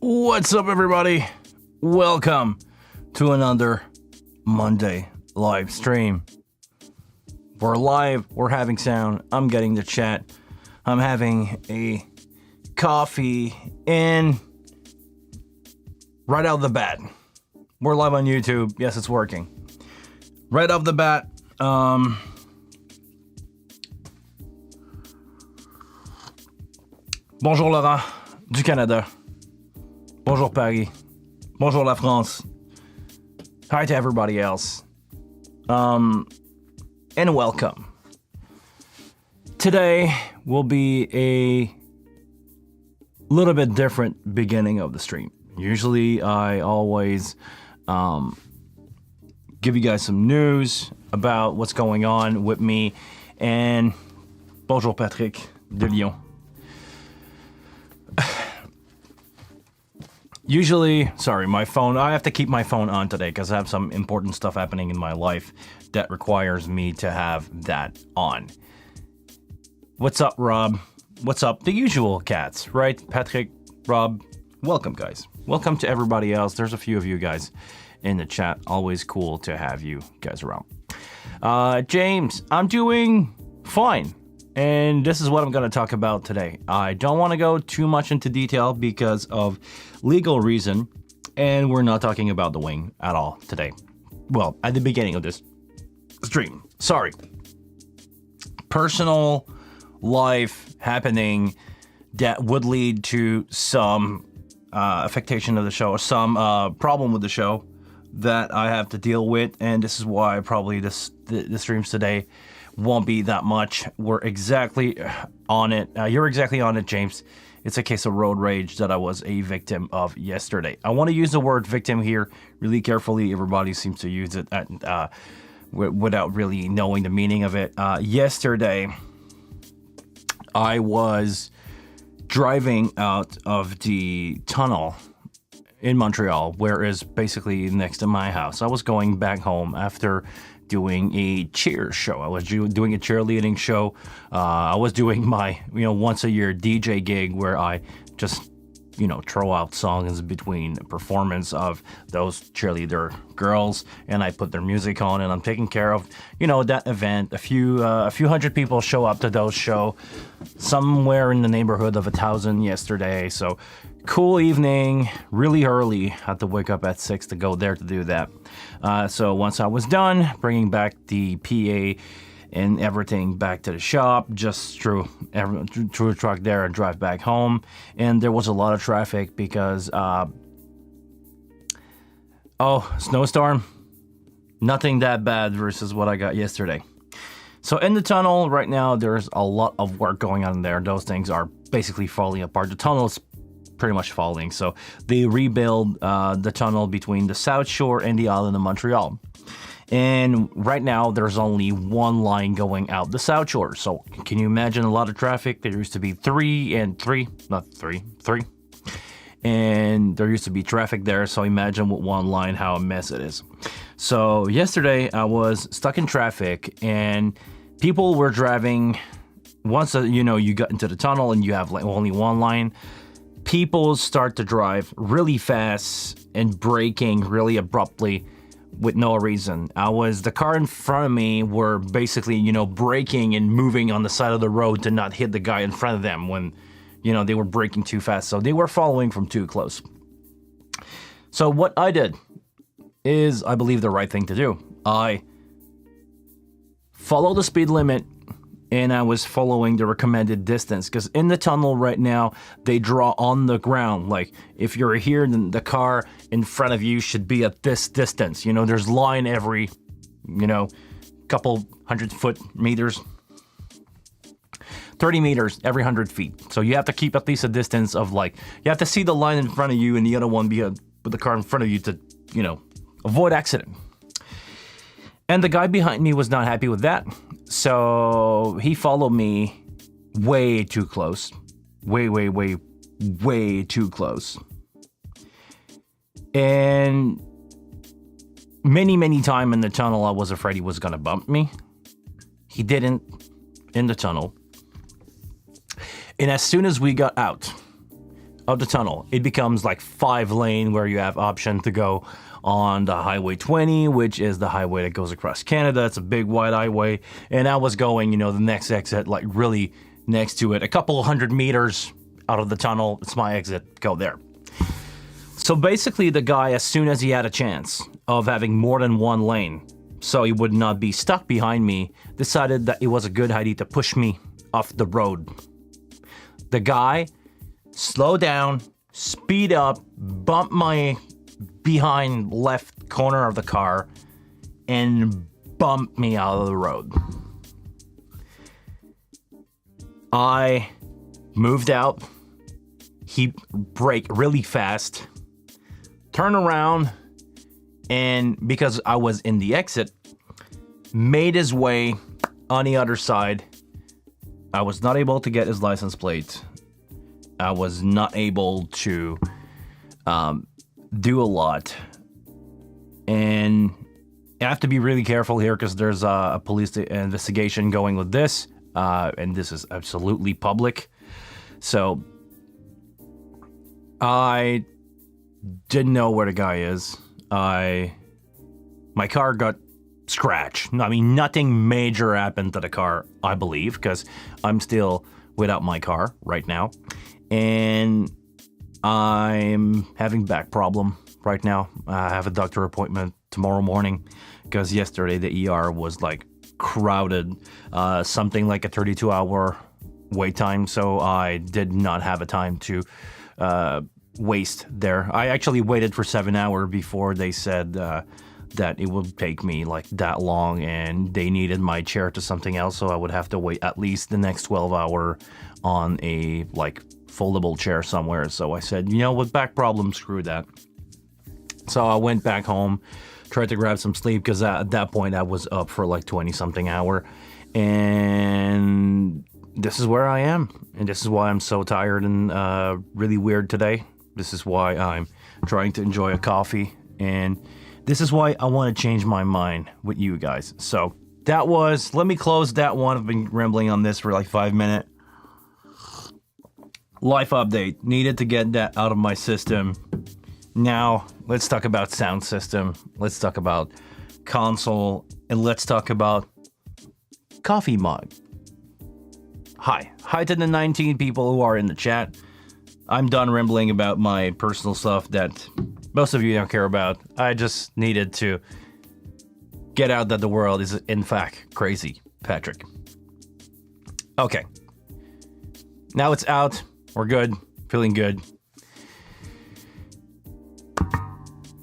What's up, everybody? Welcome to another Monday live stream. We're live, we're having sound, I'm getting the chat, I'm having a coffee, and right out of the bat, we're live on YouTube. Yes, it's working. Right off the bat, bonjour Laurent du Canada. Bonjour Paris. Bonjour la France. Hi to everybody else. And welcome. Today will be a little bit different beginning of the stream. Usually I always give you guys some news about what's going on with me. And bonjour Patrick de Lyon. Usually, sorry, my phone, I have to keep my phone on today because I have some important stuff happening in my life that requires me to have that on. What's up, Rob? What's up? The usual cats, right? Patrick, Rob, welcome, guys. Welcome to everybody else. There's a few of you guys in the chat. Always cool to have you guys around. James, I'm doing fine. And this is what I'm going to talk about today. I don't want to go too much into detail because of legal reason, and we're not talking about the wing at all today. Well, at the beginning of this stream. Sorry. Personal life happening that would lead to some affectation of the show, or some problem with the show that I have to deal with, and this is why probably the streams today won't be that much. We're exactly on it. You're exactly on it, James. It's a case of road rage that I was a victim of yesterday. I want to use the word victim here really carefully. Everybody seems to use it without really knowing the meaning of it. Yesterday, I was driving out of the tunnel in Montreal, where is basically next to my house. I was going back home after doing a cheer show. I was doing a cheerleading show. I was doing my, once a year DJ gig where I just, throw out songs between performance of those cheerleader girls, and I put their music on, and I'm taking care of, that event. A few hundred people show up to those show, somewhere in the neighborhood of 1,000 yesterday. So cool evening, really early. Had to wake up at 6 to go there to do that. So once I was done, bringing back the PA and everything back to the shop, just threw a truck there and drive back home. And there was a lot of traffic because, snowstorm. Nothing that bad versus what I got yesterday. So in the tunnel right now, there's a lot of work going on there. Those things are basically falling apart. The tunnel's pretty much falling. So they rebuild the tunnel between the South Shore and the island of Montreal. And right now, there's only one line going out the South Shore. So can you imagine a lot of traffic? There used to be three. And there used to be traffic there. So imagine with one line how a mess it is. So yesterday, I was stuck in traffic and people were driving. Once, you got into the tunnel and you have like only one line, people start to drive really fast and braking really abruptly with no reason. The car in front of me were basically, braking and moving on the side of the road to not hit the guy in front of them when, they were braking too fast. So they were following from too close. So what I did is, I believe, the right thing to do. I followed the speed limit and I was following the recommended distance, because in the tunnel right now, they draw on the ground. Like, if you're here, then the car in front of you should be at this distance. There's line every, couple meters, 30 meters every 100 feet. So you have to keep at least a distance of you have to see the line in front of you and the other one be with the car in front of you to, avoid accident. And the guy behind me was not happy with that. So he followed me way too close. Way too close. And many times in the tunnel, I was afraid he was going to bump me. He didn't in the tunnel. And as soon as we got out, of the tunnel. It becomes like 5-lane where you have option to go on the Highway 20, which is the highway that goes across Canada. It's a big wide highway, and I was going, the next exit, like really next to it, a couple 100 meters out of the tunnel. It's my exit, go there. So basically the guy, as soon as he had a chance of having more than one lane, so he would not be stuck behind me, decided that it was a good idea to push me off the road. The guy slowed down, speed up, bumped my behind left corner of the car, and bumped me out of the road. I moved out. He braked really fast, turned around, and because I was in the exit, made his way on the other side. I was not able to get his license plate. I was not able to do a lot. And I have to be really careful here because there's a police investigation going with this. And this is absolutely public. So I didn't know where the guy is. My car got scratched. I mean, nothing major happened to the car, I believe, because I'm still without my car right now. And I'm having back problem right now. I have a doctor appointment tomorrow morning because yesterday the ER was like crowded, something like a 32-hour wait time. So I did not have a time to waste there. I actually waited for 7 hours before they said that it would take me like that long, and they needed my chair to something else, so I would have to wait at least the next 12 hours on a like foldable chair somewhere. So I said, with back problems, screw that. So I went back home, tried to grab some sleep because at that point I was up for like 20 something hour, and this is where I am, and this is why I'm so tired and really weird today. This is why I'm trying to enjoy a coffee, and this is why I want to change my mind with you guys. So let me close that one. I've been rambling on this for like 5 minutes. Life update. Needed to get that out of my system. Now, let's talk about sound system. Let's talk about console, and let's talk about coffee mug. Hi to the 19 people who are in the chat. I'm done rambling about my personal stuff that most of you don't care about. I just needed to get out that the world is in fact crazy, Patrick. Okay. Now it's out. We're good. Feeling good.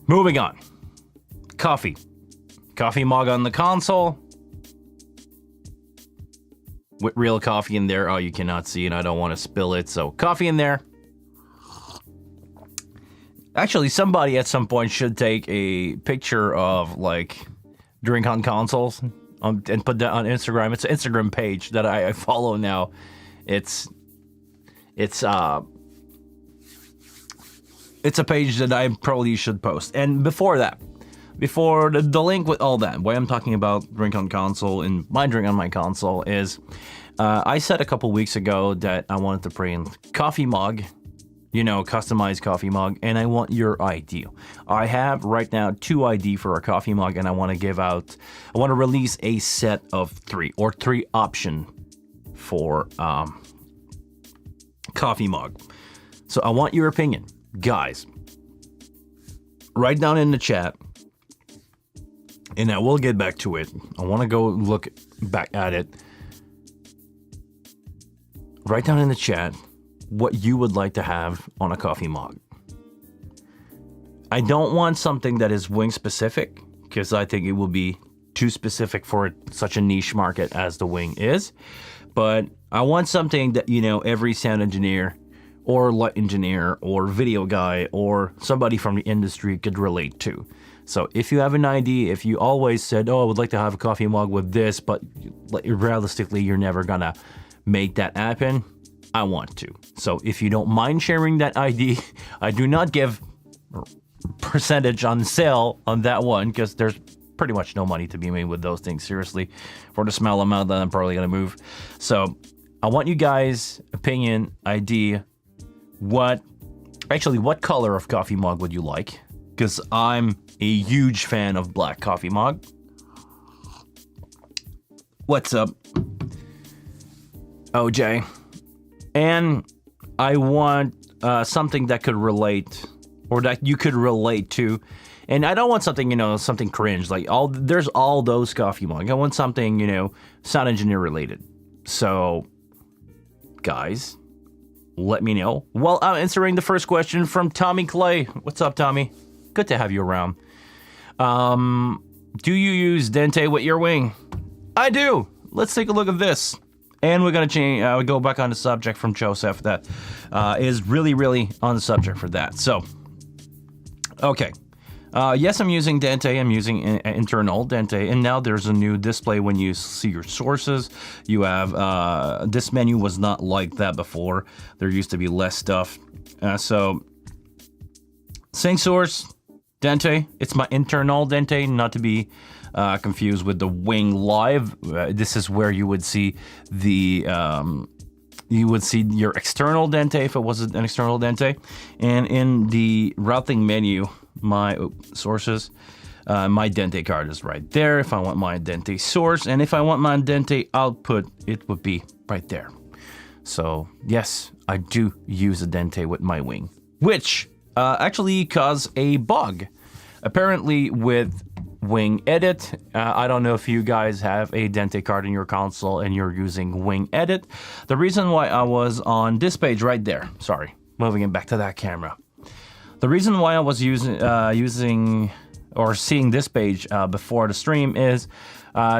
Moving on. Coffee. Coffee mug on the console. With real coffee in there. Oh, you cannot see, and I don't want to spill it. So coffee in there. Actually, somebody at some point should take a picture of like drink on consoles and put that on Instagram. It's an Instagram page that I follow now. It's a page that I probably should post. And before the link with all that, why I'm talking about drink on console and my drink on my console is I said a couple weeks ago that I wanted to bring coffee mug, customized coffee mug, and I want your ID. I have right now 2 ID for a coffee mug, and I want to release a set of 3 option for coffee mug. So I want your opinion. Guys, write down in the chat, and I will get back to it. I want to go look back at it. Write down in the chat what you would like to have on a coffee mug. I don't want something that is wing specific, because I think it will be too specific for such a niche market as the wing is. But I want something that, every sound engineer or light engineer or video guy or somebody from the industry could relate to. So if you have an idea, if you always said, I would like to have a coffee mug with this, but realistically, you're never gonna make that happen, I want to. So if you don't mind sharing that ID, I do not give percentage on sale on that one, because there's pretty much no money to be made with those things, seriously, for the small amount that I'm probably gonna move. So I want you guys' opinion, idea, what Actually, what color of coffee mug would you like? Because I'm a huge fan of black coffee mug. What's up, OJ? And I want something that could relate, or that you could relate to. And I don't want something, something cringe. Like, there's all those coffee mugs. I want something, sound engineer related. So, guys, let me know. Well, I'm answering the first question from Tommy Clay. What's up, Tommy? Good to have you around. Do you use Dente with your wing? I do. Let's take a look at this. And we're going to change. Go back on the subject from Joseph that is really, really on the subject for that. So, okay. Yes, I'm using Dente. I'm using internal Dente. And now there's a new display when you see your sources. You have, this menu was not like that before. There used to be less stuff. So, sync source, Dente. It's my internal Dente, not to be confused with the Wing Live. This is where you would see the... you would see your external Dente if it wasn't an external Dente. And in the routing menu, my sources, my Dente card is right there. If I want my Dente source, and if I want my Dente output, it would be right there. So yes, I do use a Dente with my wing, which actually caused a bug. Apparently with Wing Edit, I don't know if you guys have a Dente card in your console and you're using Wing Edit. The reason why I was on this page right there, sorry, moving it back to that camera. The reason why I was using or seeing this page before the stream is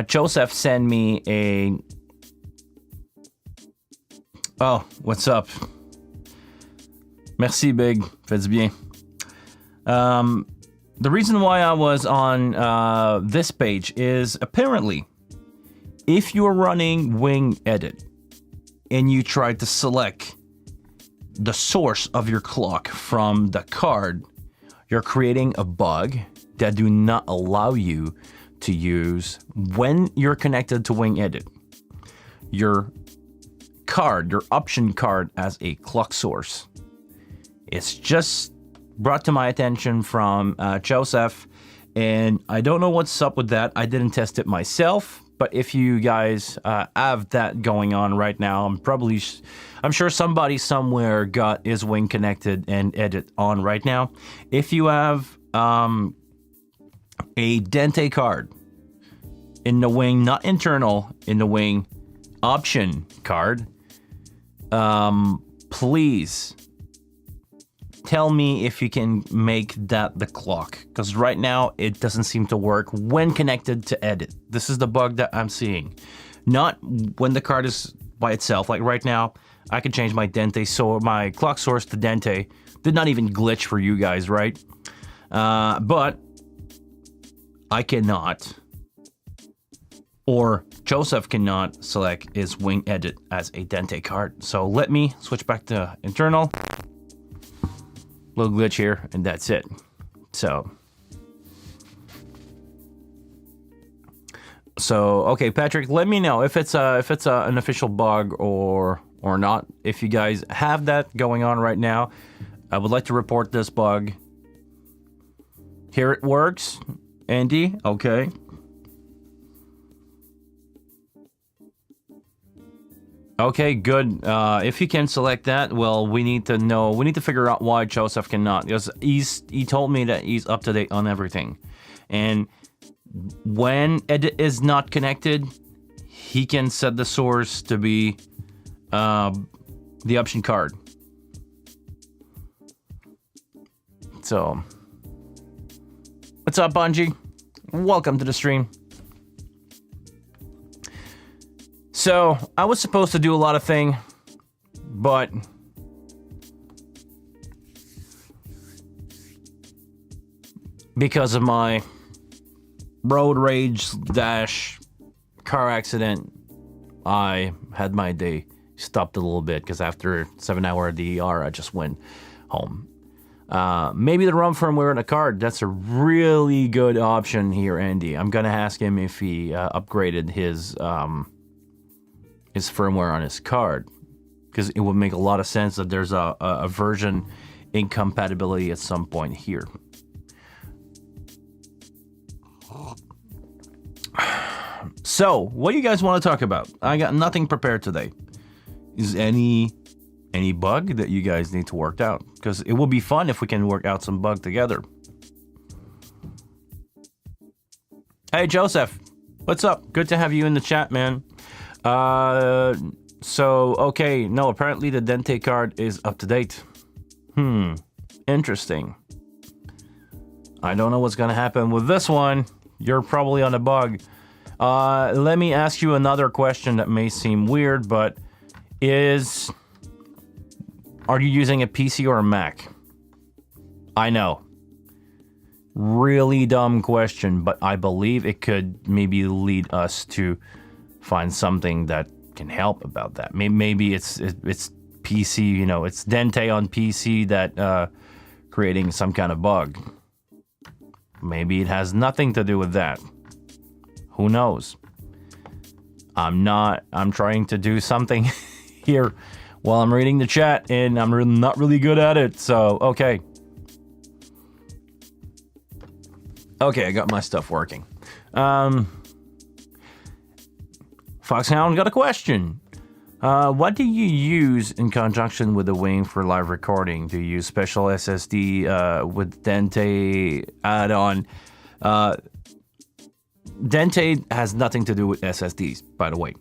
Joseph sent me a... Oh, what's up? Merci, Big. Faites bien. The reason why I was on this page is apparently if you're running Wing Edit and you try to select the source of your clock from the card, you're creating a bug that do not allow you to use when you're connected to Wing Edit your card, your option card as a clock source. It's just brought to my attention from Joseph, and I don't know what's up with that. I didn't test it myself, but if you guys have that going on right now, I'm sure somebody somewhere got his Wing connected and Edit on right now. If you have a Dente card in the Wing, not internal, in the Wing option card, please tell me if you can make that the clock, because right now it doesn't seem to work when connected to Edit. This is the bug that I'm seeing, not when the card is by itself. Like right now, I can change my Dente, so my clock source to Dente. Did not even glitch for you guys, right? But I cannot, or Joseph cannot select his Wing Edit as a Dente card. So let me switch back to internal. Little glitch here, and that's it. So okay, Patrick, let me know if it's an official bug or not. If you guys have that going on right now, I would like to report this bug. Here it works, Andy. Okay. Okay, good. If you can select that, well, we need to figure out why Joseph cannot, because he told me that he's up to date on everything. And when Edit is not connected, he can set the source to be the option card. So, what's up, Bungie? Welcome to the stream. So, I was supposed to do a lot of things, but because of my road rage - car accident, I had my day stopped a little bit because after 7-hour DER, I just went home. Maybe the ROM firmware in a card, that's a really good option here, Andy. I'm gonna ask him if he upgraded his firmware on his card, because it would make a lot of sense that there's a version incompatibility at some point here. So, what do you guys want to talk about? I got nothing prepared today. Is any bug that you guys need to work out? Because it will be fun if we can work out some bug together. Hey, Joseph. What's up? Good to have you in the chat, man. Okay. No, apparently the Dente Card is up to date. Interesting. I don't know what's going to happen with this one. You're probably on a bug. Let me ask you another question that may seem weird, but are you using a PC or a Mac? I know. Really dumb question, but I believe it could maybe lead us to find something that can help about that. Maybe it's PC, it's Dente on PC that creating some kind of bug. Maybe it has nothing to do with that. Who knows? I'm trying to do something here while I'm reading the chat, and I'm not really good at it, so okay. Okay, I got my stuff working. Foxhound got a question. What do you use in conjunction with the wing for live recording? Do you use special SSD with Dente add-on? Dente has nothing to do with SSDs, by the way.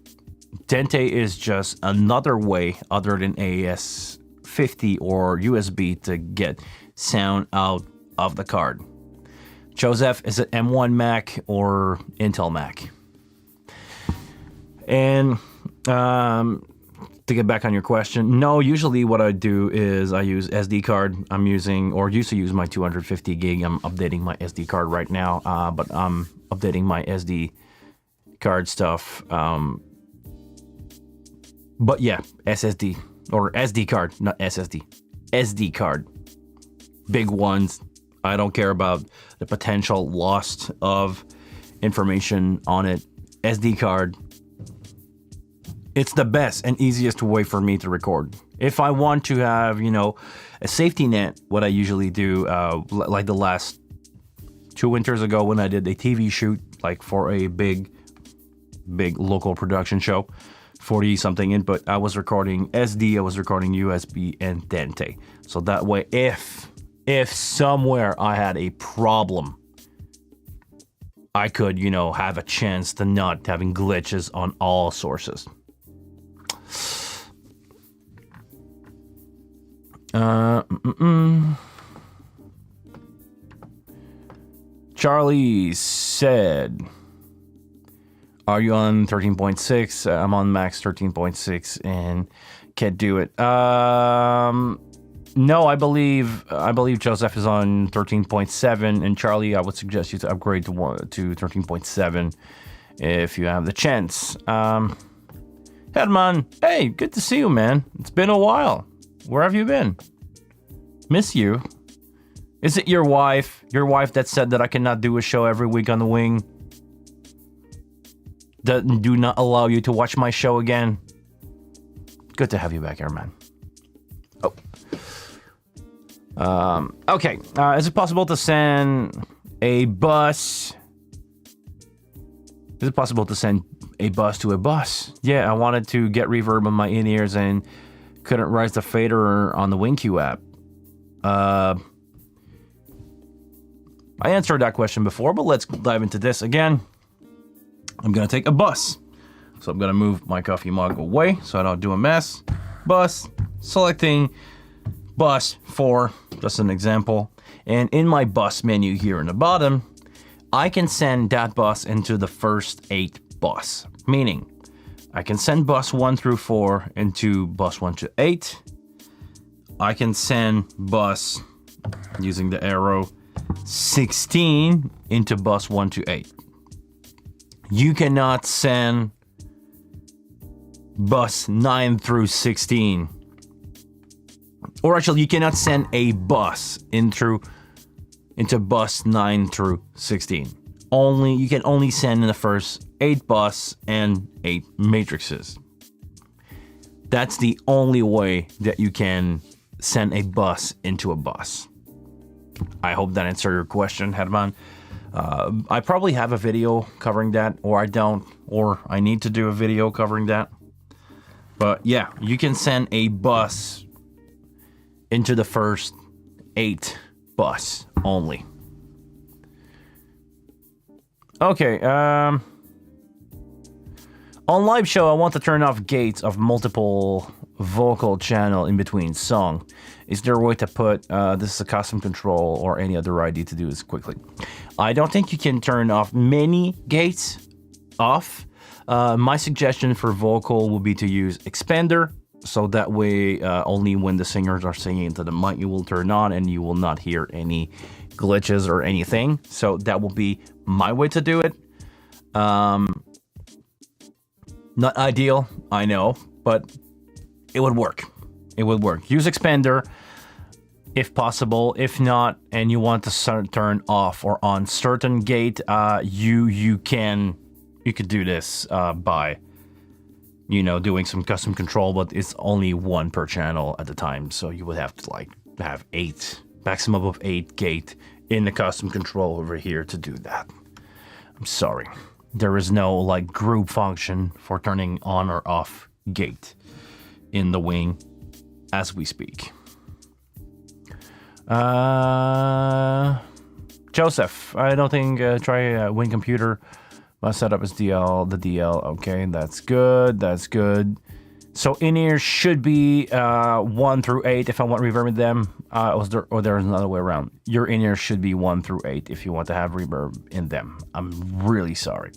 Dente is just another way other than AES-50 or USB to get sound out of the card. Joseph, is it M1 Mac or Intel Mac? And to get back on your question, no, usually what I do is I use SD card. I'm using, or used to use my 250 gig. I'm updating my SD card right now, but I'm updating my SD card stuff. But yeah, SSD or SD card, not SSD, SD card. Big ones. I don't care about the potential loss of information on it. SD card. It's the best and easiest way for me to record. If I want to have, a safety net, what I usually do, like the last 2 winters ago when I did a TV shoot, like for a big local production show, 40-something input, I was recording SD, I was recording USB and Dente. So that way, if somewhere I had a problem, I could, have a chance to not having glitches on all sources. Charlie said, are you on 13.6? I'm on max 13.6 and can't do it. No, I believe Joseph is on 13.7, and Charlie, I would suggest you to upgrade to 13.7 if you have the chance. Headman, hey, good to see you, man. It's been a while. Where have you been? Miss you. Is it your wife? Your wife that said that I cannot do a show every week on the wing? That do not allow you to watch my show again? Good to have you back here, man. Oh. Okay. Is it possible to send a bus? Is it possible to send a bus to a bus? Yeah, I wanted to get reverb on my in-ears and couldn't rise the fader on the WinQ app. I answered that question before, but let's dive into this again. I'm going to take a bus. So I'm going to move my coffee mug away so I don't do a mess. Bus, selecting bus 4, just an example. And in my bus menu here in the bottom, I can send that bus into the first 8 bus. Meaning, I can send bus 1 through 4 into bus 1 to 8. I can send bus, using the arrow, 16 into bus 1 to 8. You cannot send bus 9 through 16. Or actually, you cannot send a bus into bus 9 through 16. You can only send in the first 8 bus and 8 matrices. That's the only way that you can send a bus into a bus. I hope that answered your question, Herman. I probably have a video covering that, or I don't, or I need to do a video covering that. But yeah, you can send a bus into the first 8 bus only. Okay, on live show, I want to turn off gates of multiple vocal channel in between song. Is there a way to put this is a custom control or any other ID to do this quickly? I don't think you can turn off many gates off. My suggestion for vocal would be to use expander, so that way only when the singers are singing into the mic you will turn on and you will not hear any glitches or anything. So that will be my way to do it. Not ideal, I know, but it would work. It would work. Use expander if possible. If not, and you want to turn off or on certain gate, you could do this by, doing some custom control, but it's only 1 per channel at a time. So you would have to have 8, maximum of 8 gate in the custom control over here to do that. I'm sorry. There is no group function for turning on or off gate in the wing as we speak. Joseph, I don't think try Wing Computer. My setup is the DL. Okay, that's good. That's good. So in-ears should be 1 through 8 if I want reverb in them. Or there's another way around. Your in-ears should be 1 through 8 if you want to have reverb in them. I'm really sorry.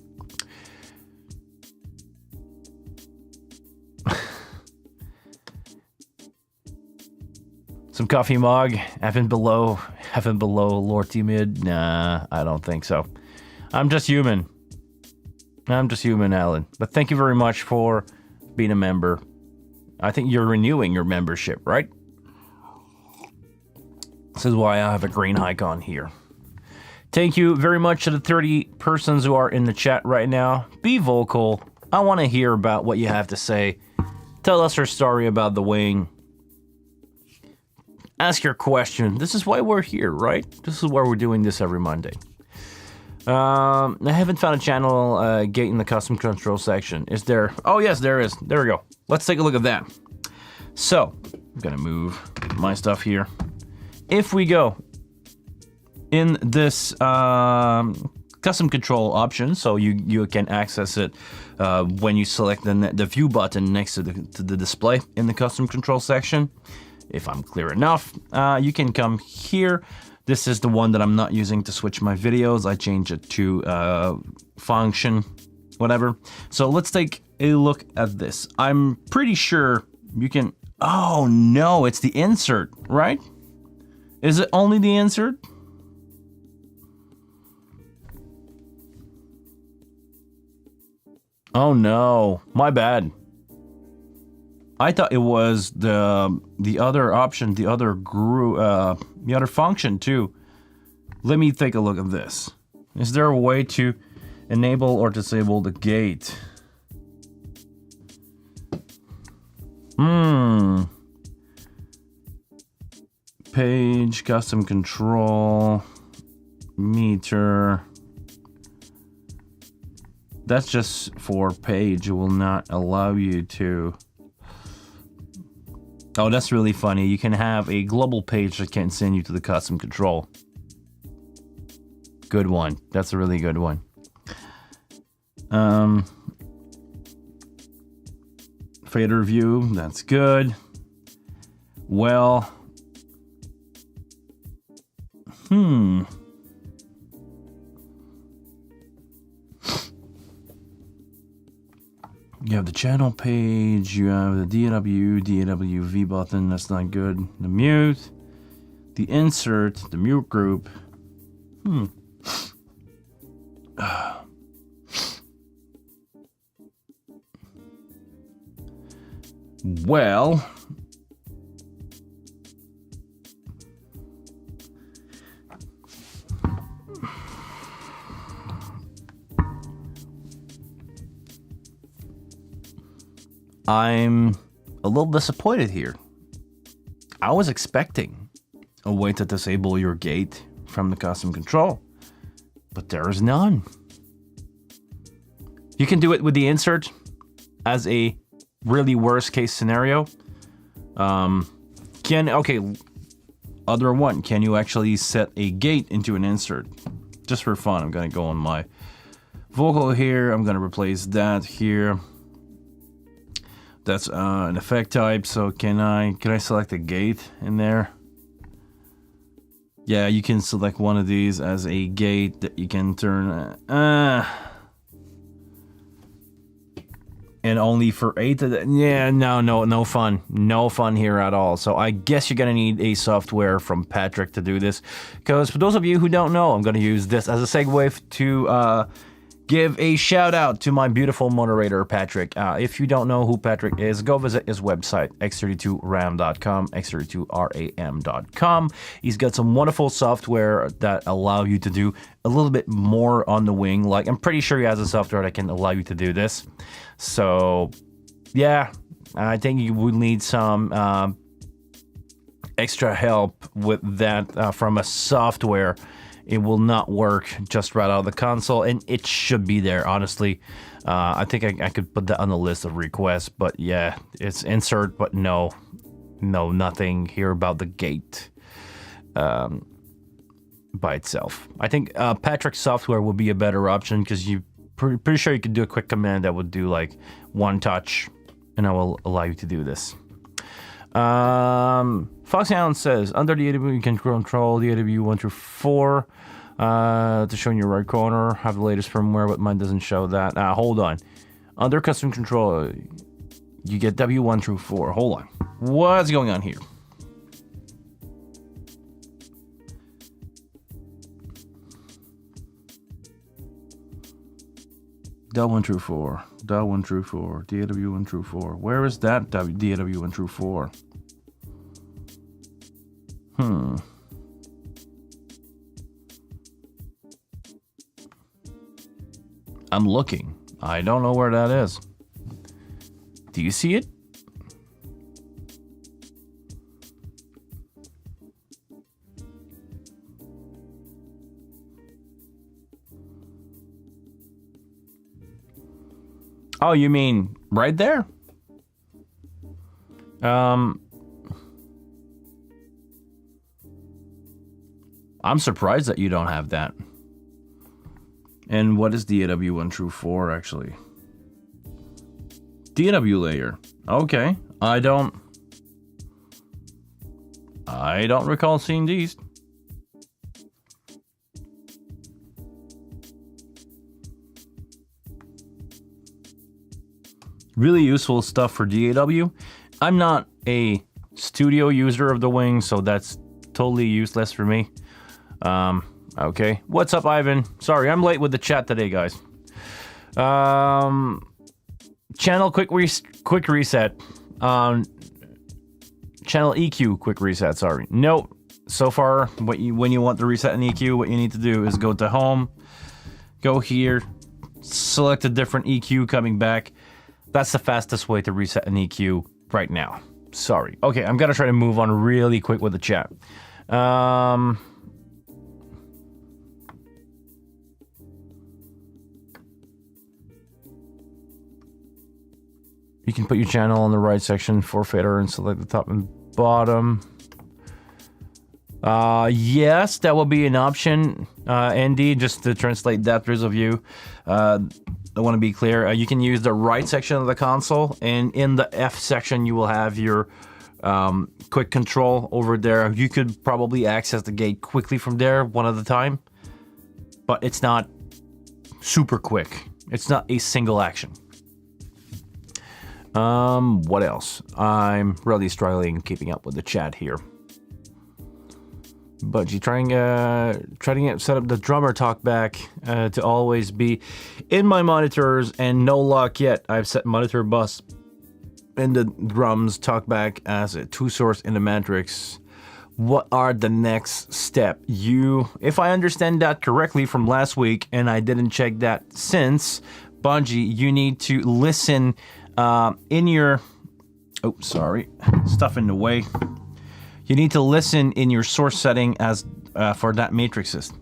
Some coffee mug, heaven below, Lord Timid. Nah, I don't think so. I'm just human, Alan. But thank you very much for being a member. I think you're renewing your membership, right? This is why I have a green icon here. Thank you very much to the 30 persons who are in the chat right now. Be vocal. I want to hear about what you have to say. Tell us your story about the wing. Ask your question. This is why we're here, right? This is why we're doing this every Monday. I haven't found a channel gate in the custom control section. Is there? Oh, yes, there is. There we go. Let's take a look at that. So, I'm going to move my stuff here. If we go in this custom control option, so you can access it when you select the view button next to the display in the custom control section. If I'm clear enough, you can come here. This is the one that I'm not using to switch my videos. I change it to function, whatever. So let's take a look at this. I'm pretty sure you can... Oh no, it's the insert, right? Is it only the insert? Oh no, my bad. I thought it was the other option, the other group, the other function too. Let me take a look at this. Is there a way to enable or disable the gate? Page, custom control, meter. That's just for page. It will not allow you to... Oh, that's really funny. You can have a global page that can send you to the custom control. Good one. That's a really good one. Fader view. That's good. Well. You have the channel page, you have the DAW V button, that's not good. The mute, the insert, the mute group. Well, I'm a little disappointed here. I was expecting a way to disable your gate from the custom control, but there is none. You can do it with the insert as a really worst case scenario. Other one, can you actually set a gate into an insert? Just for fun, I'm gonna go on my vocal here. I'm gonna replace that here. That's an effect type. So can I select a gate in there? Yeah, you can select one of these as a gate that you can turn. And only for 8 of the, yeah, no fun. No fun here at all. So I guess you're gonna need a software from Patrick to do this. Because for those of you who don't know, I'm gonna use this as a segue to give a shout out to my beautiful moderator, Patrick. If you don't know who Patrick is, go visit his website, x32ram.com, x32ram.com. He's got some wonderful software that allow you to do a little bit more on the wing. Like, I'm pretty sure he has a software that can allow you to do this. So, yeah, I think you would need some extra help with that from a software. It will not work just right out of the console, and it should be there, honestly. I think I could put that on the list of requests, but yeah, it's insert, but no, nothing here about the gate by itself. I think Patrick's software would be a better option because you pretty sure you could do a quick command that would do like one touch, and I will allow you to do this. Foxy Allen says, under the AW you can control the AW 1 through 4 to show in your right corner. Have the latest firmware, but mine doesn't show that. Hold on. Under custom control, you get W1 through 4. Hold on. What's going on here? DAW1 through 4. DAW1 through 4. DAW1 through 4. Where is that DAW1 through 4? I'm looking. I don't know where that is. Do you see it? Oh, you mean right there? I'm surprised that you don't have that. And what is DAW 1 through 4 actually? DAW layer. Okay. I don't recall seeing these. Really useful stuff for DAW. I'm not a studio user of the Wing, so that's totally useless for me. Okay. What's up, Ivan? Sorry, I'm late with the chat today, guys. Channel quick reset. Channel EQ quick reset, sorry. Nope. So far, when you want to reset an EQ, what you need to do is go to home, go here, select a different EQ coming back. That's the fastest way to reset an EQ right now. Sorry. Okay, I'm gonna try to move on really quick with the chat. You can put your channel on the right section for fader and select the top and bottom. Yes, that will be an option, Andy, just to translate that for those of you. I want to be clear. You can use the right section of the console, and in the F section, you will have your quick control over there. You could probably access the gate quickly from there, one at a time, but it's not super quick. It's not a single action. What else? I'm really struggling keeping up with the chat here. Budgie trying to set up the drummer talkback to always be in my monitors, and no luck yet. I've set monitor bus and the drums talkback as a 2-source in the matrix. What are the next step? If I understand that correctly from last week, and I didn't check that since, Bungie, you need to listen in your... Oh, sorry. Stuff in the way. you need to listen in your source setting as for that matrices.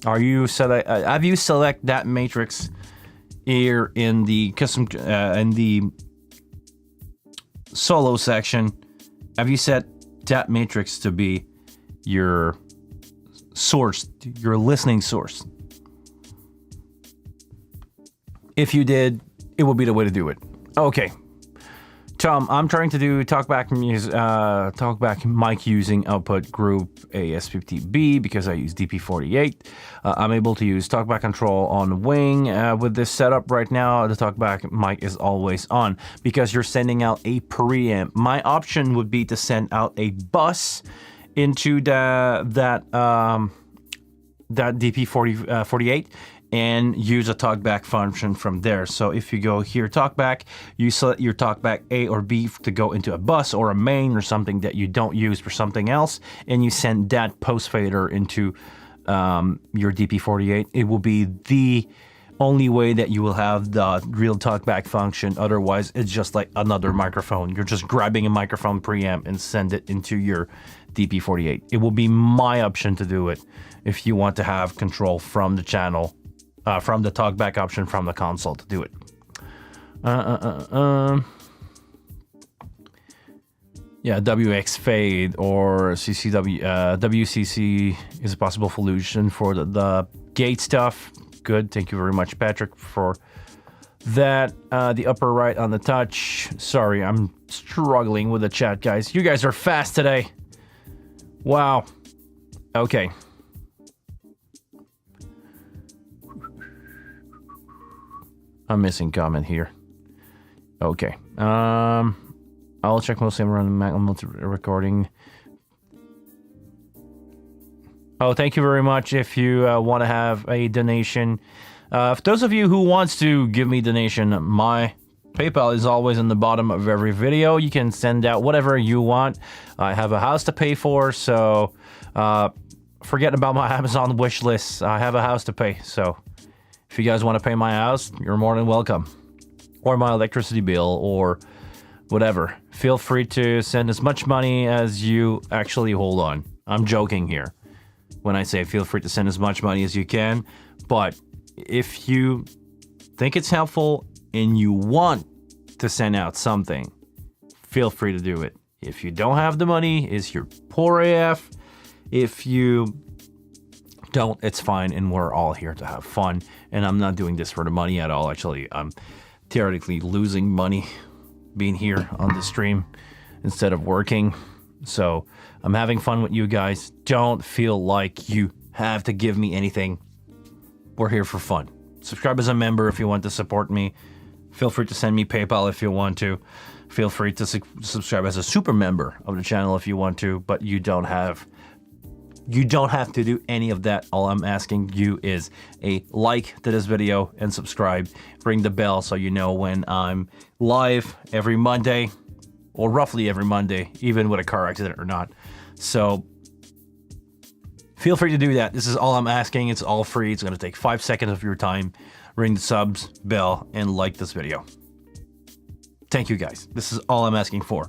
Have you select that matrix here in the custom in the solo section? Have you set that matrix to be your source, your listening source? If you did, it would be the way to do it. Okay, Tom, I'm trying to do talkback mic using output group AS50B because I use DP48. I'm able to use talkback control on wing. With this setup right now, the talkback mic is always on because you're sending out a preamp. My option would be to send out a bus into that DP48 and use a talkback function from there. So if you go here, talkback, you select your talkback A or B to go into a bus or a main or something that you don't use for something else, and you send that post fader into your DP48. It will be the only way that you will have the real talkback function. Otherwise, it's just like another microphone. You're just grabbing a microphone preamp and send it into your DP48. It will be my option to do it if you want to have control from the channel, from the talkback option from the console to do it. Yeah, WX fade or WCC is a possible solution for the gate stuff. Good, thank you very much, Patrick, for that. The upper right on the touch. Sorry, I'm struggling with the chat, guys. You guys are fast today. Wow. Okay. I'm missing comment here. Okay. I'll check mostly around the Mac recording. Oh, thank you very much. If you want to have a donation, for those of you who wants to give me donation, my PayPal is always in the bottom of every video. You can send out whatever you want. I have a house to pay for, so forget about my Amazon wish list. I have a house to pay, so if you guys want to pay my house, you're more than welcome. Or my electricity bill or whatever. Feel free to send as much money as you actually hold on. I'm joking here when I say feel free to send as much money as you can. But if you think it's helpful and you want to send out something, feel free to do it. If you don't have the money, is you're poor AF. If you don't, it's fine, and we're all here to have fun. And I'm not doing this for the money at all. Actually, I'm theoretically losing money being here on the stream instead of working. So I'm having fun with you guys. Don't feel like you have to give me anything. We're here for fun. Subscribe as a member if you want to support me. Feel free to send me PayPal if you want to. Feel free to subscribe as a super member of the channel if you want to, but you don't have to do any of that. All I'm asking you is a like to this video and subscribe. Ring the bell so you know when I'm live every Monday, or roughly every Monday, even with a car accident or not. So feel free to do that. This is all I'm asking. It's all free. It's going to take 5 seconds of your time. Ring the subs, bell, and like this video. Thank you, guys. This is all I'm asking for.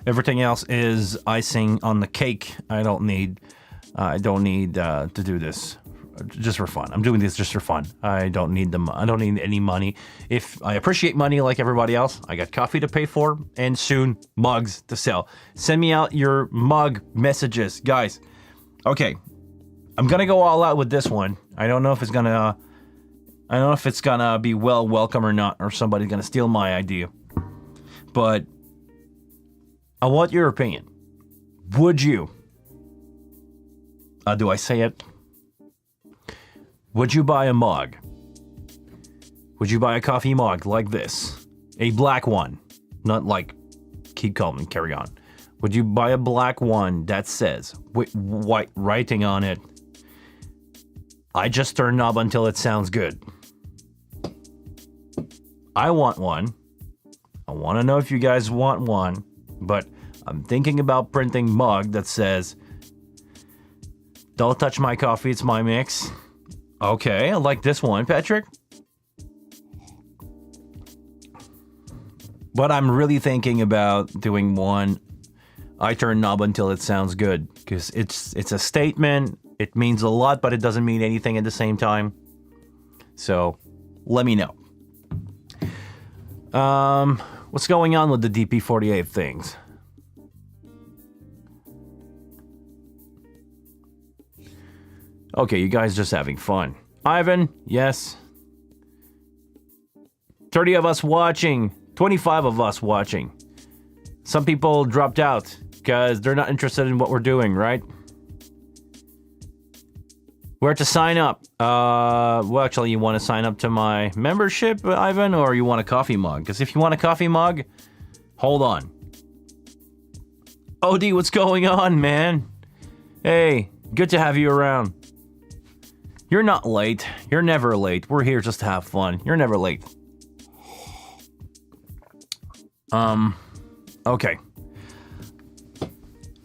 Everything else is icing on the cake. I don't need to do this just for fun. I'm doing this just for fun. I don't need them. I don't need any money. If I appreciate money like everybody else, I got coffee to pay for and soon mugs to sell. Send me out your mug messages, guys. Okay, I'm gonna go all out with this one. I don't know if it's gonna be welcome or not, or somebody's gonna steal my idea. But I want your opinion. Would you? Do I say it? Would you buy a mug? Would you buy a coffee mug like this? A black one. Not like keep calm and carry on. Would you buy a black one that says, with white writing on it, I just turn knob until it sounds good? I want one. I want to know if you guys want one. But I'm thinking about printing mug that says, don't touch my coffee, it's my mix. Okay, I like this one, Patrick. But I'm really thinking about doing one I turn knob until it sounds good, because it's a statement. It means a lot, but it doesn't mean anything at the same time. So let me know. What's going on with the DP48 things? Okay, you guys just having fun. Ivan, yes. 30 of us watching. 25 of us watching. Some people dropped out because they're not interested in what we're doing, right? Where to sign up? Well, actually, you want to sign up to my membership, Ivan, or you want a coffee mug? Because if you want a coffee mug, hold on. OD, what's going on, man? Hey, good to have you around. You're not late. You're never late. We're here just to have fun. You're never late. Okay.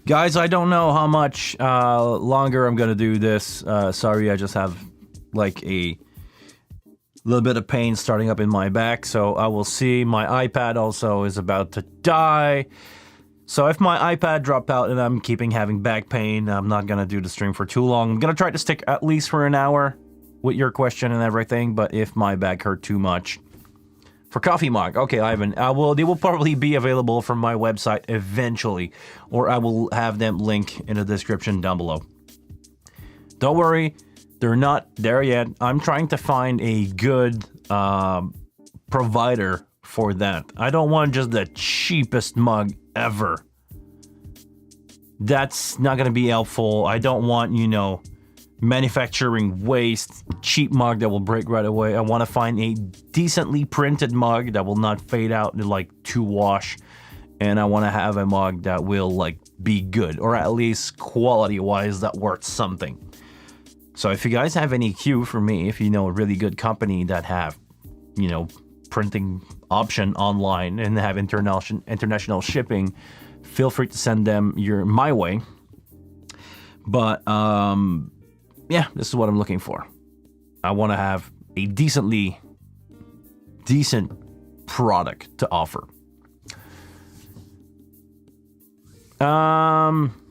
Guys, I don't know how much longer I'm gonna do this. Sorry, I just have like a little bit of pain starting up in my back, so I will see. My iPad also is about to die. So if my iPad dropped out and I'm keeping having back pain, I'm not gonna do the stream for too long. I'm gonna try to stick at least for an hour with your question and everything, but if my back hurt too much. For coffee mug, okay, Ivan. They will probably be available from my website eventually, or I will have them link in the description down below. Don't worry, they're not there yet. I'm trying to find a good provider for that. I don't want just the cheapest mug ever. That's not gonna be helpful. I don't want, manufacturing waste, cheap mug that will break right away. I want to find a decently printed mug that will not fade out in like 2 wash, and I want to have a mug that will like be good, or at least quality wise that worth something. So if you guys have any cue for me, if you know a really good company that have printing option online and have international shipping, feel free to send them my way. But yeah, this is what I'm looking for. I want to have a decent product to offer.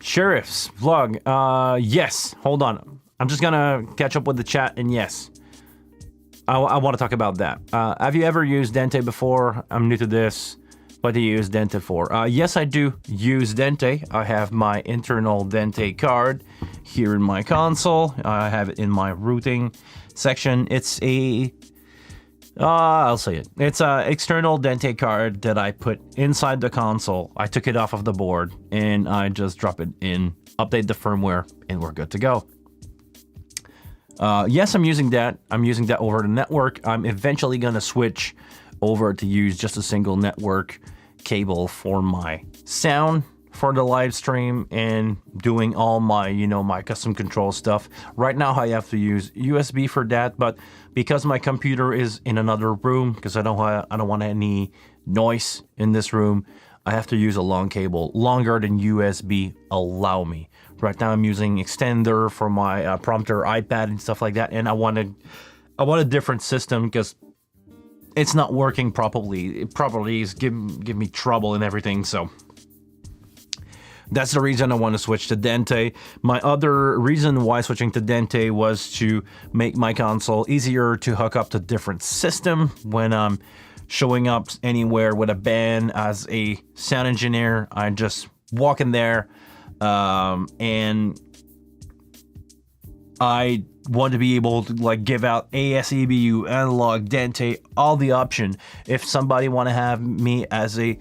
Sheriff's vlog. Yes, hold on. I'm just gonna catch up with the chat, and yes, I want to talk about that. Have you ever used Dente before? I'm new to this. What do you use Dente for? Yes, I do use Dente. I have my internal Dente card here in my console. I have it in my routing section. It's I'll say it. It's an external Dente card that I put inside the console. I took it off of the board and I just drop it in, update the firmware, and we're good to go. Yes, I'm using that. I'm using that over the network. I'm eventually going to switch over to use just a single network cable for my sound for the live stream and doing all my my custom control stuff. Right now I have to use USB for that, but because my computer is in another room, because I don't want any noise in this room, I have to use a long cable, longer than USB allow me. Right now I'm using extender for my prompter iPad and stuff like that, and I want a different system because it's not working properly. It probably is give me trouble and everything, so that's the reason I want to switch to Dente. My other reason why switching to Dente was to make my console easier to hook up to different system when I'm showing up anywhere with a band as a sound engineer. I just walk in there and I want to be able to give out AS/EBU, analog, Dente, all the option. If somebody want to have me as a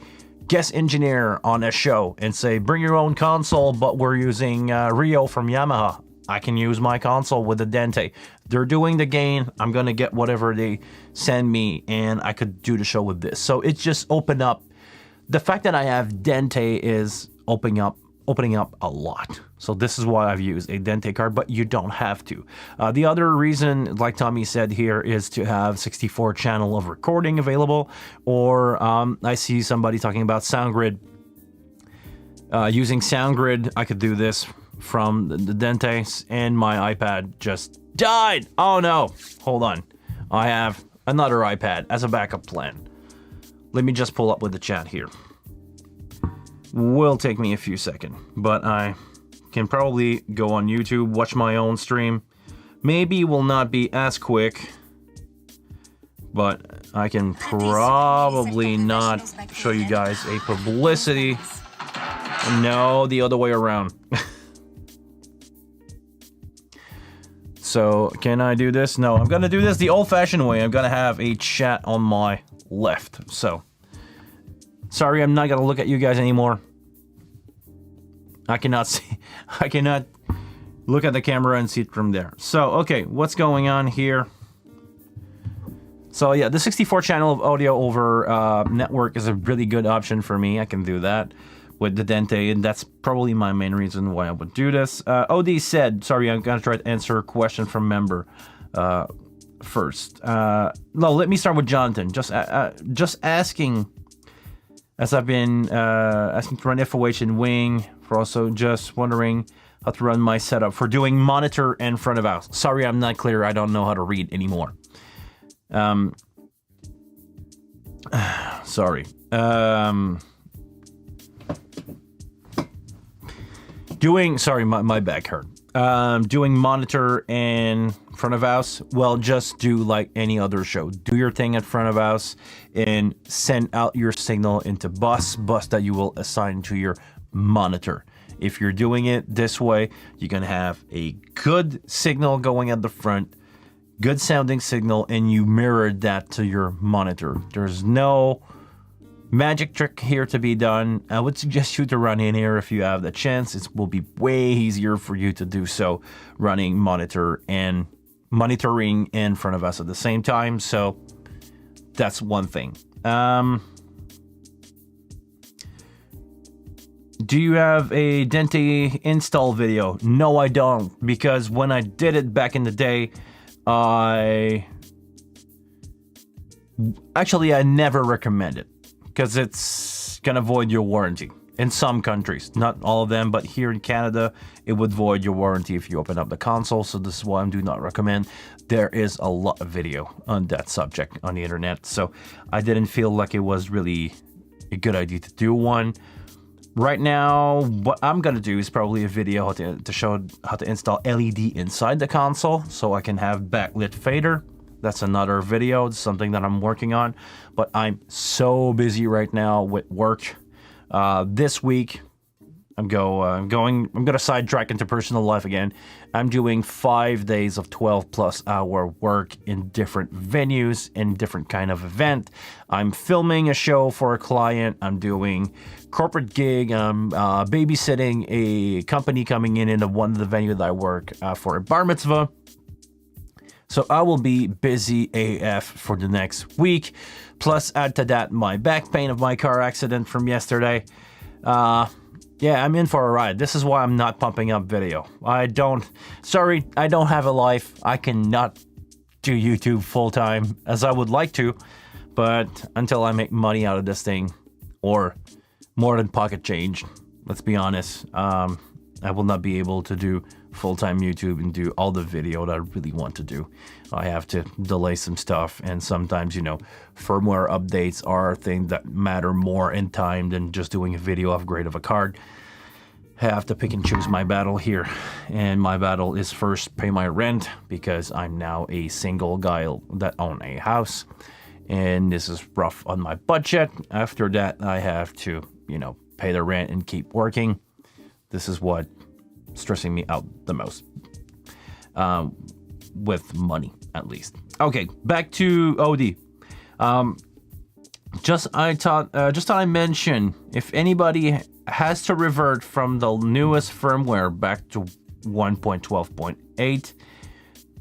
guest engineer on a show and say, bring your own console, but we're using Rio from Yamaha, I can use my console with a Dente. They're doing the gain. I'm going to get whatever they send me, and I could do the show with this. So it's just opened up. The fact that I have Dente is opening up a lot. So this is why I've used a Dente card, but you don't have to. The other reason, like Tommy said here, is to have 64 channel of recording available, or I see somebody talking about SoundGrid. Using SoundGrid, I could do this from the Dente, and my iPad just died. Oh no, hold on. I have another iPad as a backup plan. Let me just pull up with the chat here. will take me a few seconds, but I can probably go on YouTube, watch my own stream. Maybe it will not be as quick, but I can probably not show you guys a publicity. No, the other way around. So, can I do this? No, I'm gonna do this the old-fashioned way. I'm gonna have a chat on my left. So, sorry, I'm not gonna look at you guys anymore. I cannot see. I cannot look at the camera and see it from there. So, okay, what's going on here? So, yeah, the 64 channel of audio over network is a really good option for me. I can do that with the Dente, and that's probably my main reason why I would do this. OD said, sorry, I'm gonna try to answer a question from member first. No, let me start with Jonathan. Just asking, as I've been asking to run FOH and Wing, for also just wondering how to run my setup for doing monitor and front of house. Sorry, I'm not clear. I don't know how to read anymore. Sorry. Sorry, my back hurt. Doing monitor and front of house, well, just do like any other show. Do your thing at front of house and send out your signal into bus that you will assign to your monitor. If you're doing it this way, you're gonna have a good signal going at the front, good sounding signal, and you mirror that to your monitor. There's no magic trick here to be done. I would suggest you to run in here if you have the chance. It will be way easier for you to do so running monitoring in front of us at the same time. So that's one thing. Do you have a Dente install video? No, I don't, because when I did it back in the day, I never recommend it, because it's gonna void your warranty in some countries, not all of them, but here in Canada it would void your warranty if you open up the console. So this is why I do not recommend. There is a lot of video on that subject on the internet, so I didn't feel like it was really a good idea to do one. Right now, what I'm gonna do is probably a video to show how to install LED inside the console so I can have backlit fader. That's another video. It's something that I'm working on, but I'm so busy right now with work. This week, I'm gonna sidetrack into personal life again. I'm doing 5 days of 12+ hour work in different venues, in different kind of event. I'm filming a show for a client. I'm doing corporate gig. I'm babysitting a company coming in one of the venue that I work for a bar mitzvah. So I will be busy AF for the next week. Plus, add to that my back pain of my car accident from yesterday. Yeah, I'm in for a ride. This is why I'm not pumping up video. I don't have a life. I cannot do YouTube full time as I would like to, but until I make money out of this thing, or more than pocket change, let's be honest, I will not be able to do full-time YouTube and do all the video that I really want to do. I have to delay some stuff, and sometimes, firmware updates are things that matter more in time than just doing a video upgrade of a card. I have to pick and choose my battle here, and my battle is first pay my rent, because I'm now a single guy that own a house, and this is rough on my budget. After that, I have to, pay the rent and keep working. This is what stressing me out the most, with money at least. Okay, back to OD. Just thought I mention, if anybody has to revert from the newest firmware back to 1.12.8,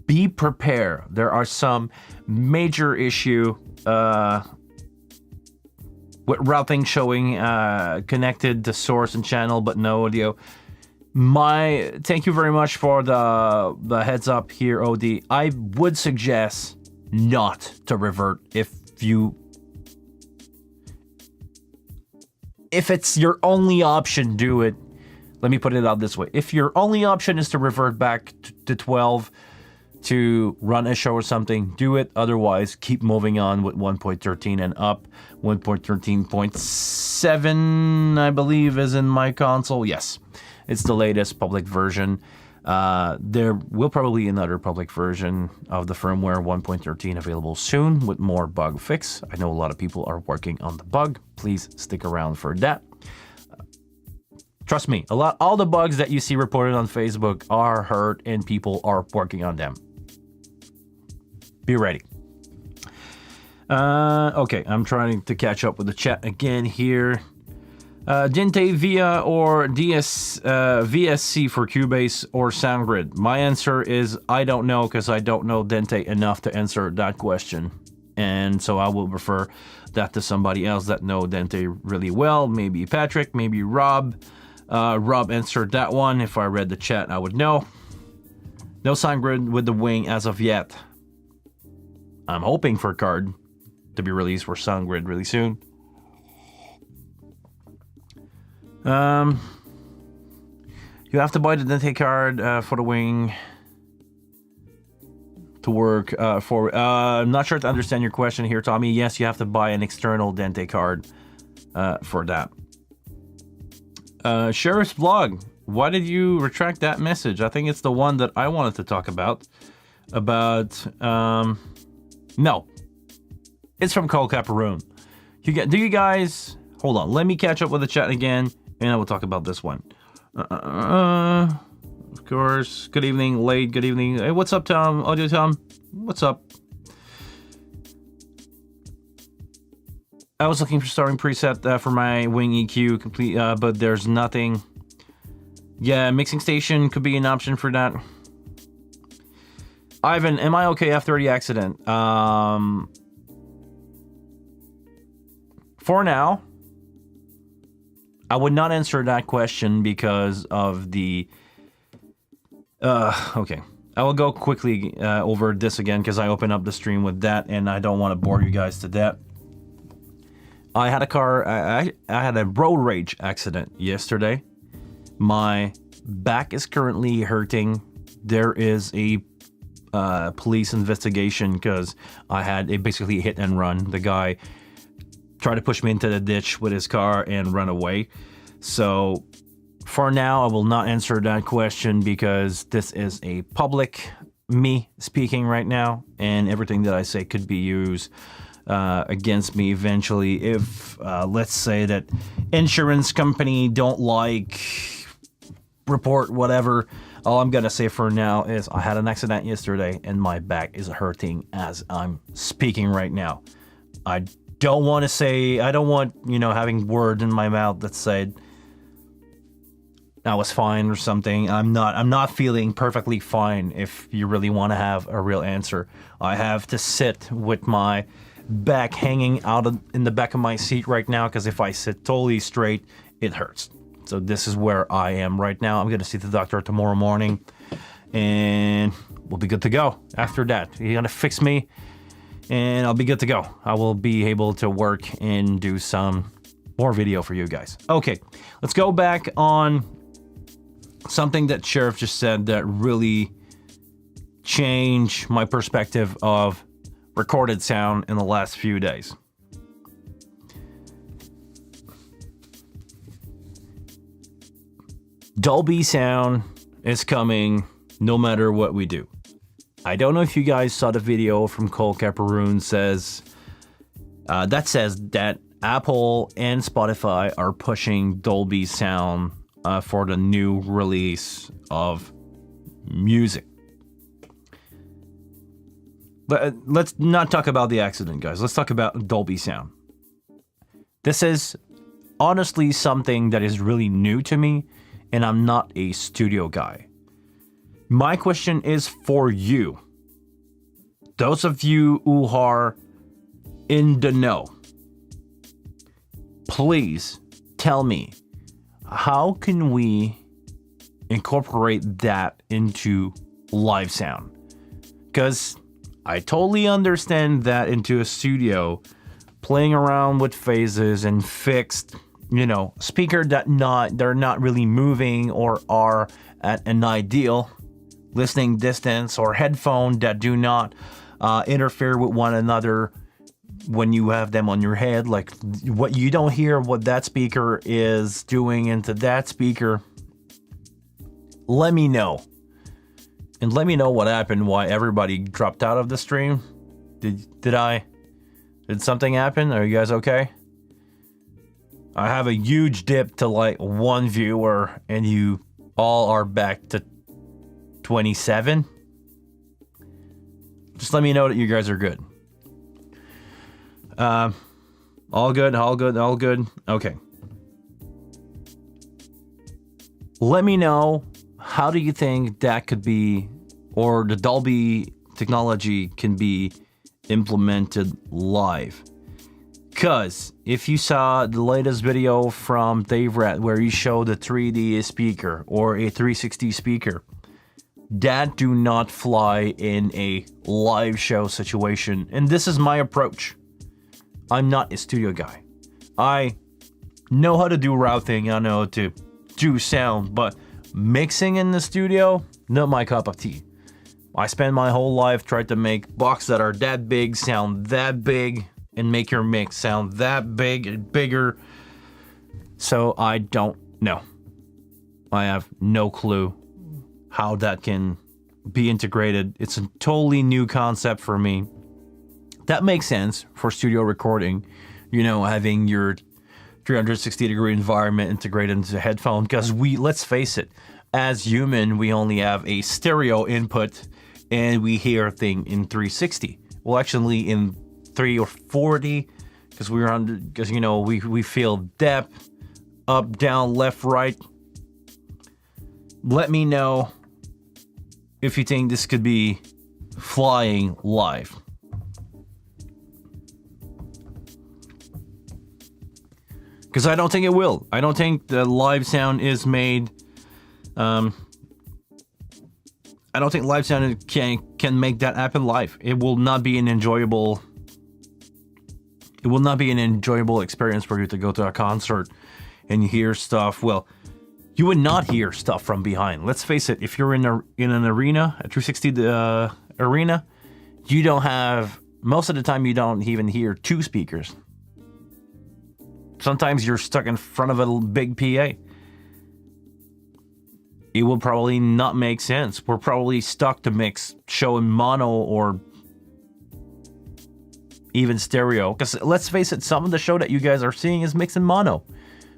be prepared. There are some major issue with routing showing connected to source and channel but no audio. Thank you very much for the heads up here, OD. I would suggest not to revert if it's your only option, do it. Let me put it out this way. If your only option is to revert back to 12, to run a show or something, do it. Otherwise, keep moving on with 1.13 and up. 1.13.7, I believe, is in my console. Yes, it's the latest public version. There will probably be another public version of the firmware 1.13 available soon with more bug fix. I know a lot of people are working on the bug. Please stick around for that. Trust me, all the bugs that you see reported on Facebook are heard and people are working on them. Be ready. Okay, I'm trying to catch up with the chat again here. Dente Via or VSC for Cubase or SoundGrid? My answer is I don't know, because I don't know Dente enough to answer that question. And so I will refer that to somebody else that know Dente really well. Maybe Patrick, maybe Rob. Rob answered that one. If I read the chat, I would know. No SoundGrid with the wing as of yet. I'm hoping for a card to be released for SoundGrid really soon. You have to buy the Dente card for the wing to work for. I'm not sure to understand your question here, Tommy. Yes, you have to buy an external Dente card for that. Sheriff's Vlog, why did you retract that message? I think it's the one that I wanted to talk about. No, it's from Cole Caparoon. Do you guys? Hold on, let me catch up with the chat again, and I will talk about this one. Of course. Good evening, late. Good evening. Hey, what's up, Tom? Audio Tom, what's up? I was looking for starting preset for my wing EQ complete, but there's nothing. Yeah, mixing station could be an option for that. Ivan, am I okay after the accident? For now, I would not answer that question because of the... okay. I will go quickly over this again because I opened up the stream with that and I don't want to bore you guys to death. I had I had a road rage accident yesterday. My back is currently hurting. There is a police investigation because I had basically hit and run. The guy tried to push me into the ditch with his car and run away. So for now, I will not answer that question because this is a public me speaking right now, and everything that I say could be used against me eventually if let's say that insurance company don't like report whatever. All I'm gonna say for now is I had an accident yesterday and my back is hurting as I'm speaking right now. I don't want having words in my mouth that said I was fine or something. I'm not feeling perfectly fine. If you really want to have a real answer, I have to sit with my back hanging out in the back of my seat right now because if I sit totally straight, it hurts. So this is where I am right now. I'm gonna see the doctor tomorrow morning and we'll be good to go. After that, he's gonna fix me and I'll be good to go. I will be able to work and do some more video for you guys. Okay, let's go back on something that Sheriff just said that really changed my perspective of recorded sound in the last few days. Dolby sound is coming no matter what we do. I don't know if you guys saw the video from Cole Caparoon that says that Apple and Spotify are pushing Dolby sound for the new release of music. But let's not talk about the accident, guys. Let's talk about Dolby sound. This is honestly something that is really new to me, and I'm not a studio guy. My question is for you. Those of you who are in the know, please tell me, how can we incorporate that into live sound? Because I totally understand that into a studio, playing around with phases and fixed, speaker that they're not really moving or are at an ideal, listening distance or headphone that do not interfere with one another when you have them on your head, like what you don't hear what that speaker is doing into that speaker, let me know. And let me know what happened, why everybody dropped out of the stream. Did something happen? Are you guys okay? I have a huge dip to like 1 viewer and you all are back to 27. Just let me know that you guys are good. All good. Okay. Let me know, how do you think that could be, or the Dolby technology can be implemented live? Because if you saw the latest video from Dave Rat where he showed a 3D speaker or a 360 speaker, that do not fly in a live show situation. And this is my approach. I'm not a studio guy. I know how to do routing, I know how to do sound, but mixing in the studio, not my cup of tea. I spend my whole life trying to make boxes that are that big sound that big and make your mix sound that big and bigger. So I don't know. I have no clue how that can be integrated. It's a totally new concept for me. That makes sense for studio recording, you know, having your 360-degree environment integrated into the headphone, because let's face it, as human, we only have a stereo input and we hear a thing in 360. Well, actually in 3 or 40, because you know, we feel depth, up, down, left, right. Let me know if you think this could be flying live. Because I don't think it will. I don't think the live sound is made. I don't think live sound can make that happen live. It will not be an enjoyable. It will not be an enjoyable experience for you to go to a concert and you hear stuff. Well, you would not hear stuff from behind. Let's face it. If you're in an arena, a 360 arena, you don't have, most of the time you don't even hear two speakers. Sometimes you're stuck in front of a big PA. It will probably not make sense. We're probably stuck to mix show in mono or even stereo. Because let's face it, some of the show that you guys are seeing is mixed in mono.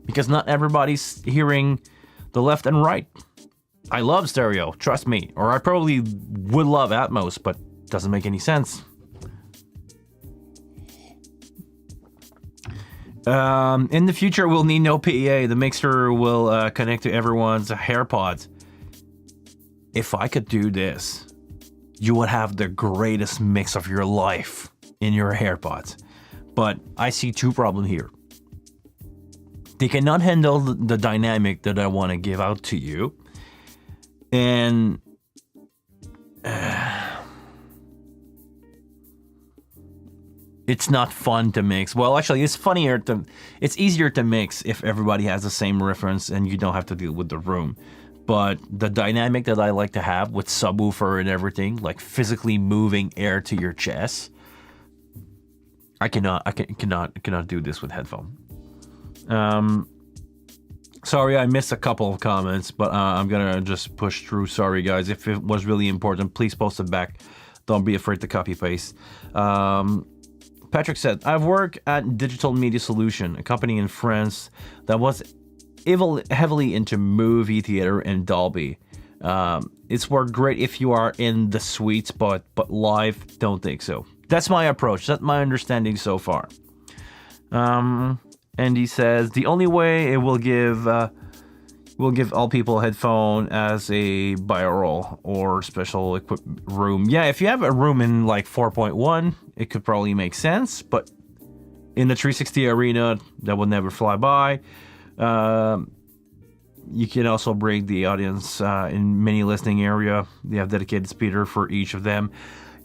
Because not everybody's hearing the left and right. I love stereo, trust me. Or I probably would love Atmos, but it doesn't make any sense. In the future, we'll need no PA. The mixer will connect to everyone's AirPods. If I could do this, you would have the greatest mix of your life in your AirPods. But I see two problems here. They cannot handle the dynamic that I want to give out to you. And it's not fun to mix. Well, actually, it's easier to mix if everybody has the same reference and you don't have to deal with the room. But the dynamic that I like to have with subwoofer and everything, like physically moving air to your chest, I cannot do this with headphone. Sorry, I missed a couple of comments, but I'm gonna just push through. Sorry, guys. If it was really important, please post it back. Don't be afraid to copy paste. Patrick said, I've worked at Digital Media Solution, a company in France that was heavily into movie theater and Dolby. It's worked great if you are in the sweet spot, but live, don't think so. That's my approach. That's my understanding so far. And he says, the only way it will give all people a headphone as a binaural or special equipped room. Yeah, if you have a room in like 4.1, it could probably make sense, but in the 360 arena, that would never fly by. You can also bring the audience in mini listening area. They have dedicated speaker for each of them.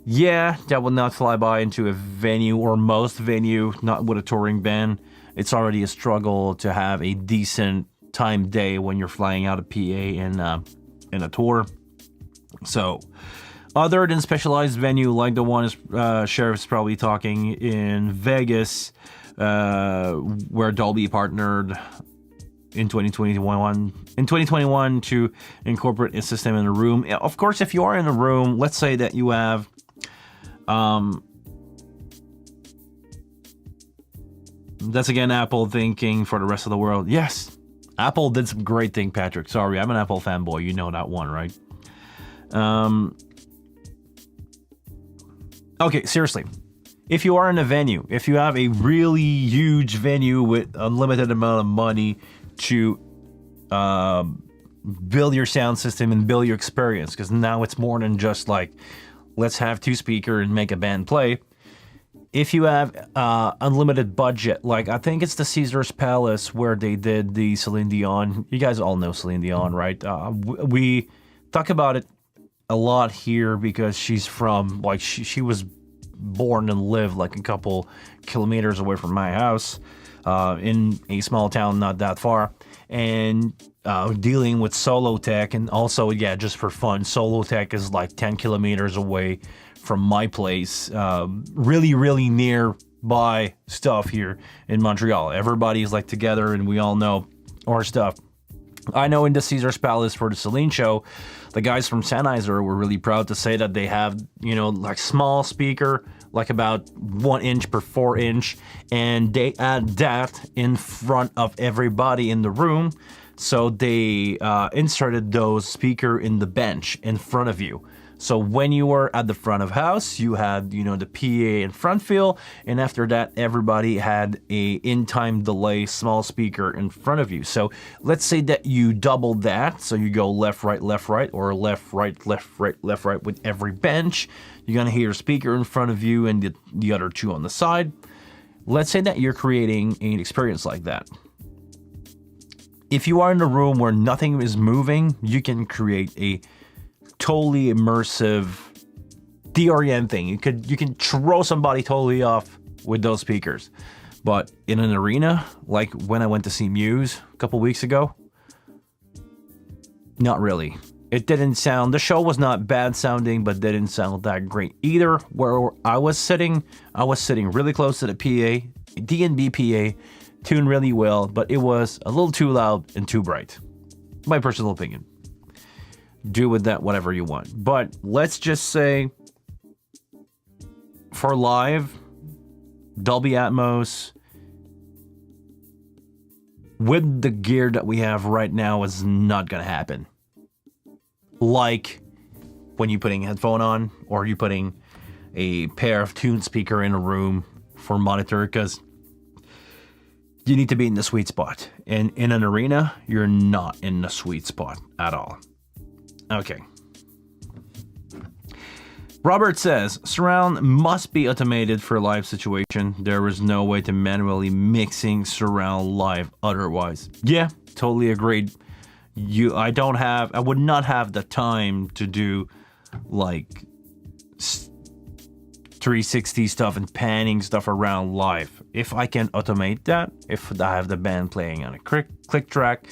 Yeah, that will not fly by into a venue or most venue, not with a touring band. It's already a struggle to have a decent time day when you're flying out a PA in a tour. So, other than specialized venue like the one Sheriff's probably talking in Vegas, where Dolby partnered in 2021 to incorporate a system in a room. Of course, if you are in a room, let's say that you have that's again Apple thinking for the rest of the world. Yes, Apple did some great thing, Patrick. Sorry, I'm an Apple fanboy. You know that one, right? Okay, seriously. If you are in a venue, if you have a really huge venue with unlimited amount of money to build your sound system and build your experience, because now it's more than just like, let's have 2 speakers and make a band play. If you have unlimited budget, like I think it's the Caesar's Palace where they did the Celine Dion. You guys all know Celine Dion, right? We talk about it a lot here because she's from, like, she was born and lived like a couple kilometers away from my house, in a small town not that far, and dealing with Solo Tech. And also, yeah, just for fun, Solo Tech is like 10 kilometers away from my place, really nearby stuff here in Montreal. Everybody's like together and we all know our stuff. I know in the Caesar's Palace for the Celine show, the guys from Sennheiser were really proud to say that they have, you know, like small speaker, like about 1 inch per 4 inch, and they add that in front of everybody in the room. So they inserted those speaker in the bench in front of you. So when you were at the front of house, you had, you know, the PA and front field, and after that, everybody had a in-time delay small speaker in front of you. So let's say that you double that, so you go left, right, or left, right with every bench. You're gonna hear a speaker in front of you and the other 2 on the side. Let's say that you're creating an experience like that. If you are in a room where nothing is moving, you can create a totally immersive, deorienting. You can throw somebody totally off with those speakers. But in an arena, like when I went to see Muse a couple weeks ago, not really. It didn't sound, the show was not bad sounding, but didn't sound that great either. Where I was sitting really close to the PA, D&B PA, tuned really well, but it was a little too loud and too bright. My personal opinion. Do with that whatever you want. But let's just say for live, Dolby Atmos with the gear that we have right now is not gonna happen. Like when you're putting a headphone on or you're putting a pair of tuned speaker in a room for monitor, because you need to be in the sweet spot. And in an arena, you're not in the sweet spot at all. Okay. Robert says, surround must be automated for a live situation. There is no way to manually mixing surround live otherwise. Yeah, totally agreed. I would not have the time to do like 360 stuff and panning stuff around live. If I can automate that, if I have the band playing on a click track,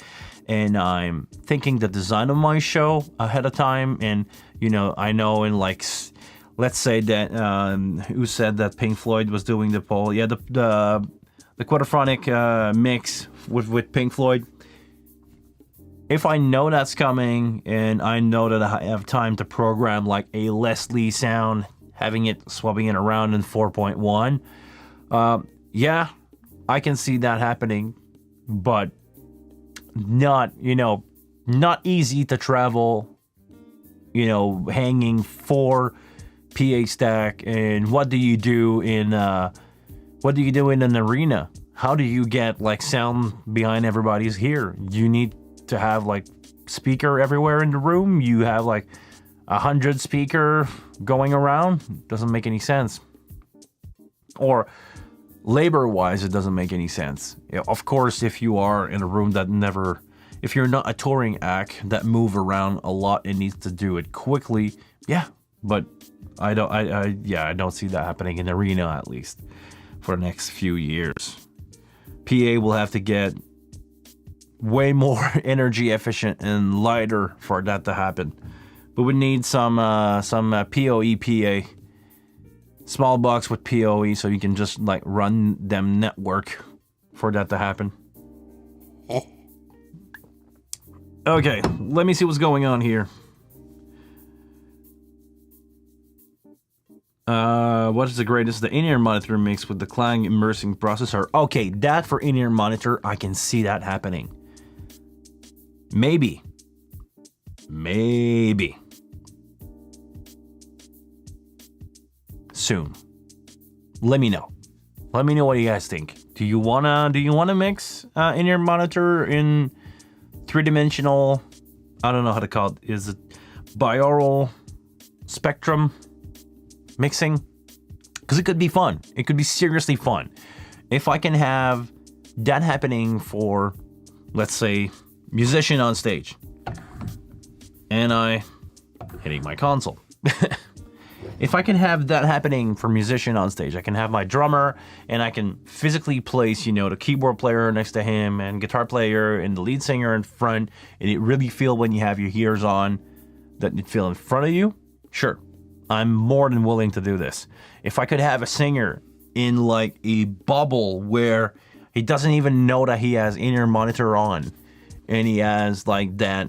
and I'm thinking the design of my show ahead of time, and you know, I know in like, let's say that who said that Pink Floyd was doing the poll? Yeah, the quadraphonic mix with Pink Floyd. If I know that's coming, and I know that I have time to program like a Leslie sound, having it swapping it around in 4.1, yeah, I can see that happening, but not easy to travel, hanging 4 PA stack. And what do you do in an arena? How do you get like sound behind everybody's ear? You need to have like speaker everywhere in the room. You have like 100 speaker going around. Doesn't make any sense. Or labor-wise, it doesn't make any sense. Of course, if you are in a room if you're not a touring act that move around a lot and needs to do it quickly, yeah. But I don't see that happening in arena, at least for the next few years. PA will have to get way more energy efficient and lighter for that to happen. We would need some PoE PA, small box with PoE, so you can just like run them network for that to happen. Okay, let me see what's going on here. What is the greatest? The in-ear monitor mixed with the Clang immersing processor. Okay, that for in-ear monitor, I can see that happening. Maybe. Soon. Let me know. Let me know what you guys think. Do you wanna mix in-ear monitor in three-dimensional? I don't know how to call it. Is it binaural spectrum mixing? Because it could be fun. It could be seriously fun. If I can have that happening for, let's say, musician on stage, and I hitting my console. If I can have that happening for musician on stage, I can have my drummer and I can physically place, the keyboard player next to him and guitar player and the lead singer in front, and it really feel when you have your ears on that it feel in front of you. Sure, I'm more than willing to do this. If I could have a singer in like a bubble where he doesn't even know that he has in-ear monitor on, and he has like that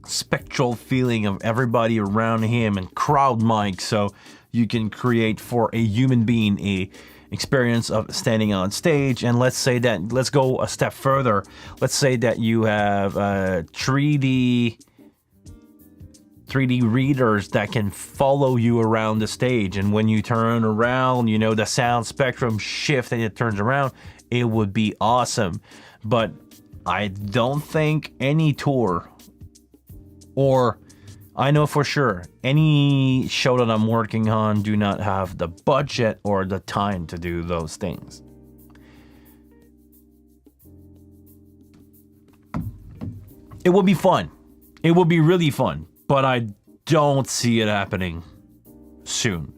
spectral feeling of everybody around him and crowd mic, so you can create for a human being a experience of standing on stage. And let's go a step further. Let's say that you have 3D readers that can follow you around the stage, and when you turn around, the sound spectrum shift and it turns around. It would be awesome. But I don't think any tour, or I know for sure any show that I'm working on, do not have the budget or the time to do those things. It would be fun. It would be really fun, but I don't see it happening soon.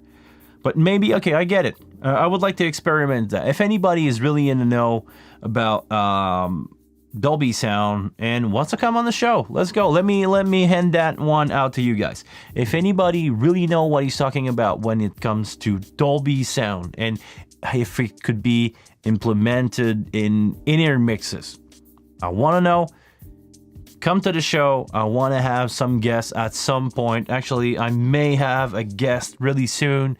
But maybe, okay, I get it. I would like to experiment that. If anybody is really in the know about Dolby sound and wants to come on the show, let's go. Let me hand that one out to you guys. If anybody really know what he's talking about when it comes to Dolby sound, and if it could be implemented in in-ear mixes, I want to know. Come to the show. I want to have some guests at some point. Actually, I may have a guest really soon.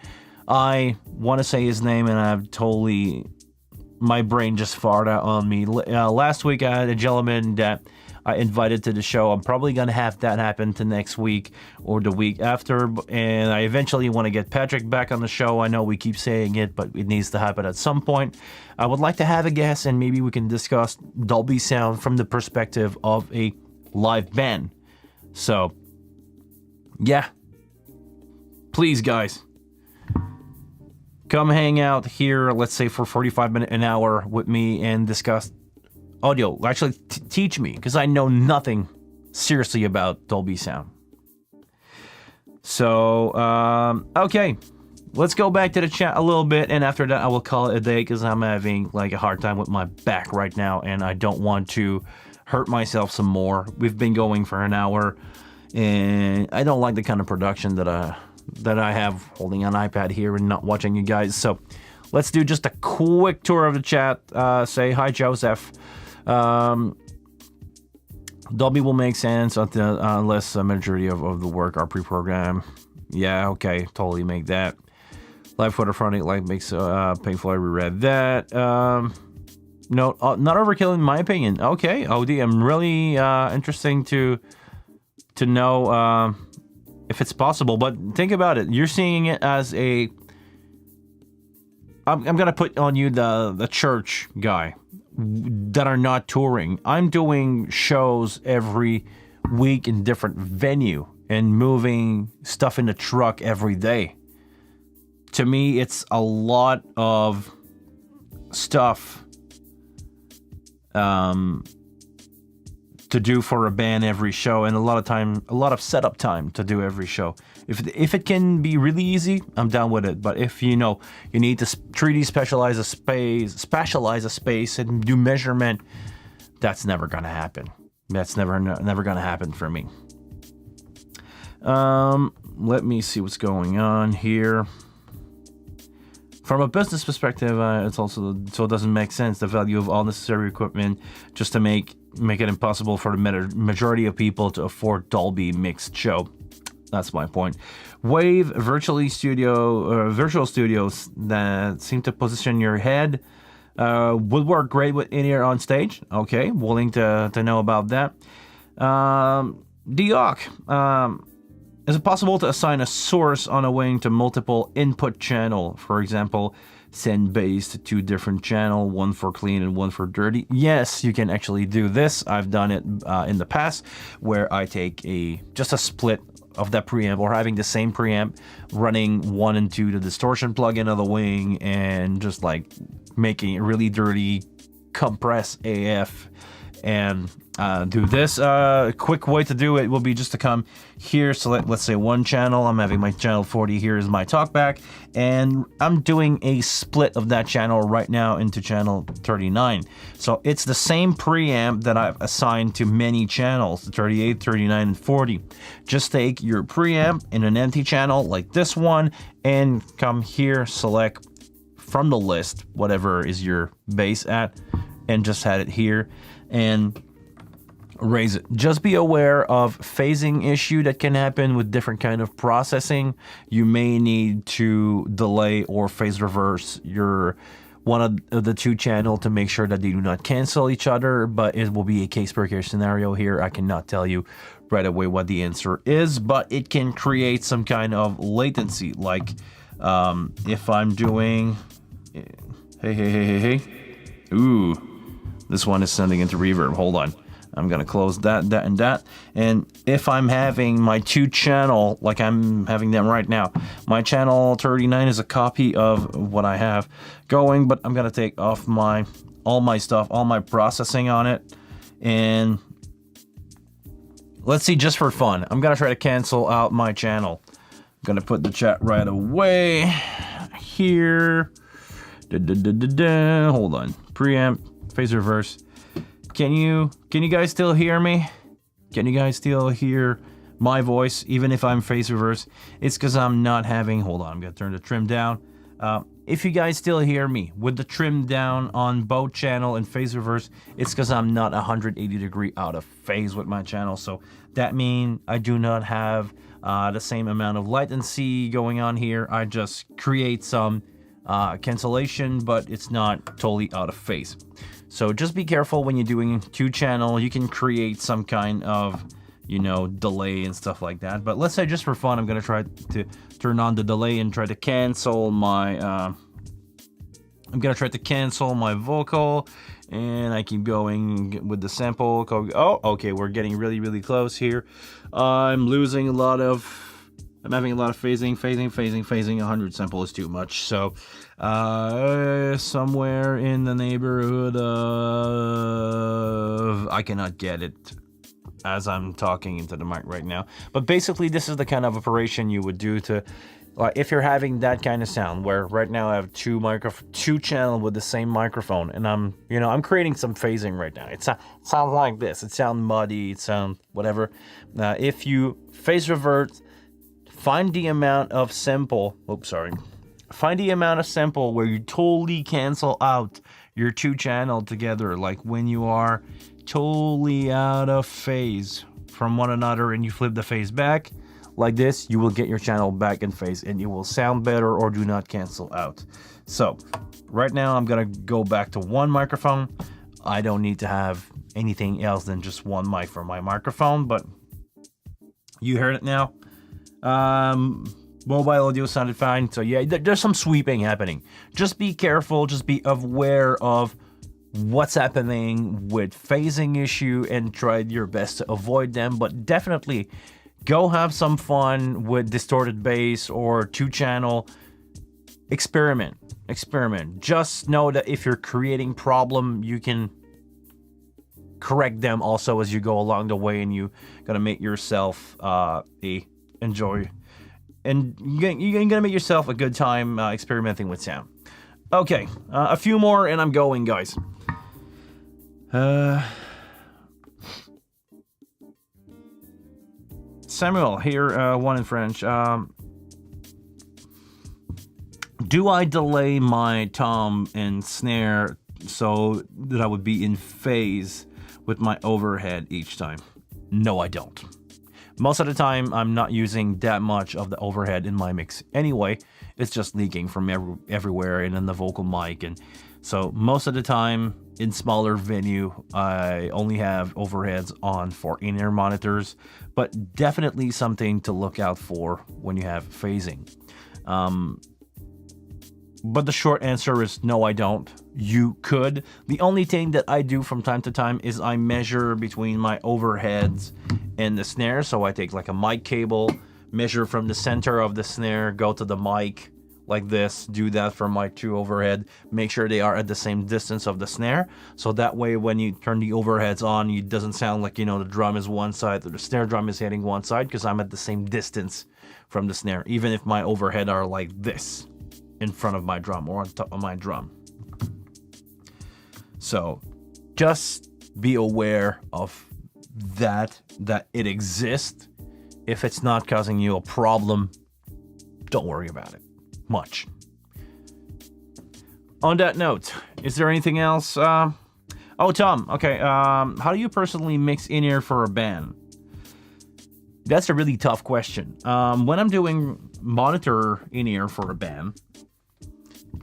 I want to say his name, and I've totally, my brain just farted out on me. Last week, I had a gentleman that I invited to the show. I'm probably going to have that happen to next week or the week after. And I eventually want to get Patrick back on the show. I know we keep saying it, but it needs to happen at some point. I would like to have a guest, and maybe we can discuss Dolby sound from the perspective of a live band. So, yeah. Please, guys. Come hang out here, let's say for 45 minutes, an hour with me and discuss audio. Actually, teach me, because I know nothing seriously about Dolby sound. So, okay. Let's go back to the chat a little bit, and after that I will call it a day, because I'm having like a hard time with my back right now, and I don't want to hurt myself some more. We've been going for an hour, and I don't like the kind of production that I have holding an iPad here and not watching you guys. So let's do just a quick tour of the chat. Say hi, Joseph. Dolby will make sense unless a majority of the work are pre-programmed. Yeah, okay, totally make that. Live photophotic like makes painful. I reread that. No, not overkill in my opinion. Okay, OD, I'm really interesting to know if it's possible. But think about it. You're seeing it as a... I'm gonna put on you the church guy that are not touring. I'm doing shows every week in different venue and moving stuff in the truck every day. To me, it's a lot of stuff to do for a band every show, and a lot of setup time to do every show. If it can be really easy, I'm down with it. But if you need to 3D spatialize a space and do measurement, that's never gonna happen. That's never gonna happen for me. Let me see what's going on here. From a business perspective, it's also so it doesn't make sense. The value of all necessary equipment just to make it impossible for the majority of people to afford Dolby mixed show. That's my point. Wave virtual studios that seem to position your head would work great with in-ear on stage. Okay, willing to know about that. Deoc. Is it possible to assign a source on a wing to multiple input channel? For example, send bass to 2 different channels, one for clean and one for dirty. Yes, you can actually do this. I've done it in the past where I take just a split of that preamp, or having the same preamp running 1 and 2 the distortion plug-in of the wing, and just like making it really dirty, compress AF, and do this. A quick way to do it will be just to come here, select, let's say, one channel. I'm having my channel 40 here is my talkback, and I'm doing a split of that channel right now into channel 39. So it's the same preamp that I've assigned to many channels, 38, 39, and 40. Just take your preamp in an empty channel like this one and come here, select from the list whatever is your bass at, and just add it here and raise it. Just be aware of phasing issue that can happen with different kind of processing. You may need to delay or phase reverse your one of the 2 channel to make sure that they do not cancel each other, but it will be a case per case scenario here. I cannot tell you right away what the answer is, but it can create some kind of latency. Like if I'm doing hey, ooh, this one is sending into reverb. Hold on. I'm going to close that, and that. And if I'm having my 2 channel, like I'm having them right now, my channel 39 is a copy of what I have going, but I'm going to take off all my stuff, all my processing on it. And let's see, just for fun, I'm going to try to cancel out my channel. I'm going to put the chat right away here. Hold on. Preamp, phase reverse. Can you guys still hear me? Can you guys still hear my voice even if I'm phase reverse? It's because I'm not having, hold on, I'm gonna turn the trim down. If you guys still hear me with the trim down on both channel and phase reverse, it's because I'm not 180 degree out of phase with my channel. So that means I do not have the same amount of latency going on here. I just create some cancellation, but it's not totally out of phase. So just be careful when you're doing 2 channel. You can create some kind of, delay and stuff like that. But let's say just for fun, I'm gonna try to turn on the delay and try to cancel my vocal, and I keep going with the sample. Oh, okay, we're getting really, really close here. I'm having a lot of phasing. 100 sample is too much. So somewhere in the neighborhood of, I cannot get it as I'm talking into the mic right now. But basically, this is the kind of operation you would do to, if you're having that kind of sound, where right now I have 2 channel with the same microphone, and I'm creating some phasing right now. It sounds like this. It sounds muddy. It sounds whatever. If you phase revert, find the amount of sample. Find the amount of sample where you totally cancel out your 2 channel together, like when you are totally out of phase from one another, and you flip the phase back like this, you will get your channel back in phase, and you will sound better or do not cancel out. So right now I'm gonna go back to 1 microphone. I don't need to have anything else than just 1 mic for my microphone, but you heard it now. Mobile audio sounded fine. So yeah, there's some sweeping happening. Just be careful, just be aware of what's happening with phasing issue and try your best to avoid them. But definitely go have some fun with distorted bass or 2 channel. Experiment. Just know that if you're creating problem, you can correct them also as you go along the way, and you gotta make yourself enjoy, and you're gonna make yourself a good time experimenting with sound. Okay, a few more and I'm going, guys. Samuel here, one in French. Do I delay my tom and snare so that I would be in phase with my overhead each time? No, I don't. Most of the time, I'm not using that much of the overhead in my mix anyway. It's just leaking from everywhere and in the vocal mic. And so most of the time, in smaller venue, I only have overheads on for in-ear monitors, but definitely something to look out for when you have phasing. But the short answer is no, I don't. You could. The only thing that I do from time to time is I measure between my overheads and the snare. So I take like a mic cable, measure from the center of the snare, go to the mic like this, do that for my two overhead, make sure they are at the same distance of the snare. So that way when you turn the overheads on, it doesn't sound like, the drum is one side or the snare drum is hitting one side, because I'm at the same distance from the snare, even if my overhead are like this in front of my drum or on top of my drum. So just be aware of that it exists. If it's not causing you a problem, don't worry about it much. On that note, is there anything else? Oh, Tom, okay. How do you personally mix in-ear for a band? That's a really tough question. When I'm doing monitor in-ear for a band,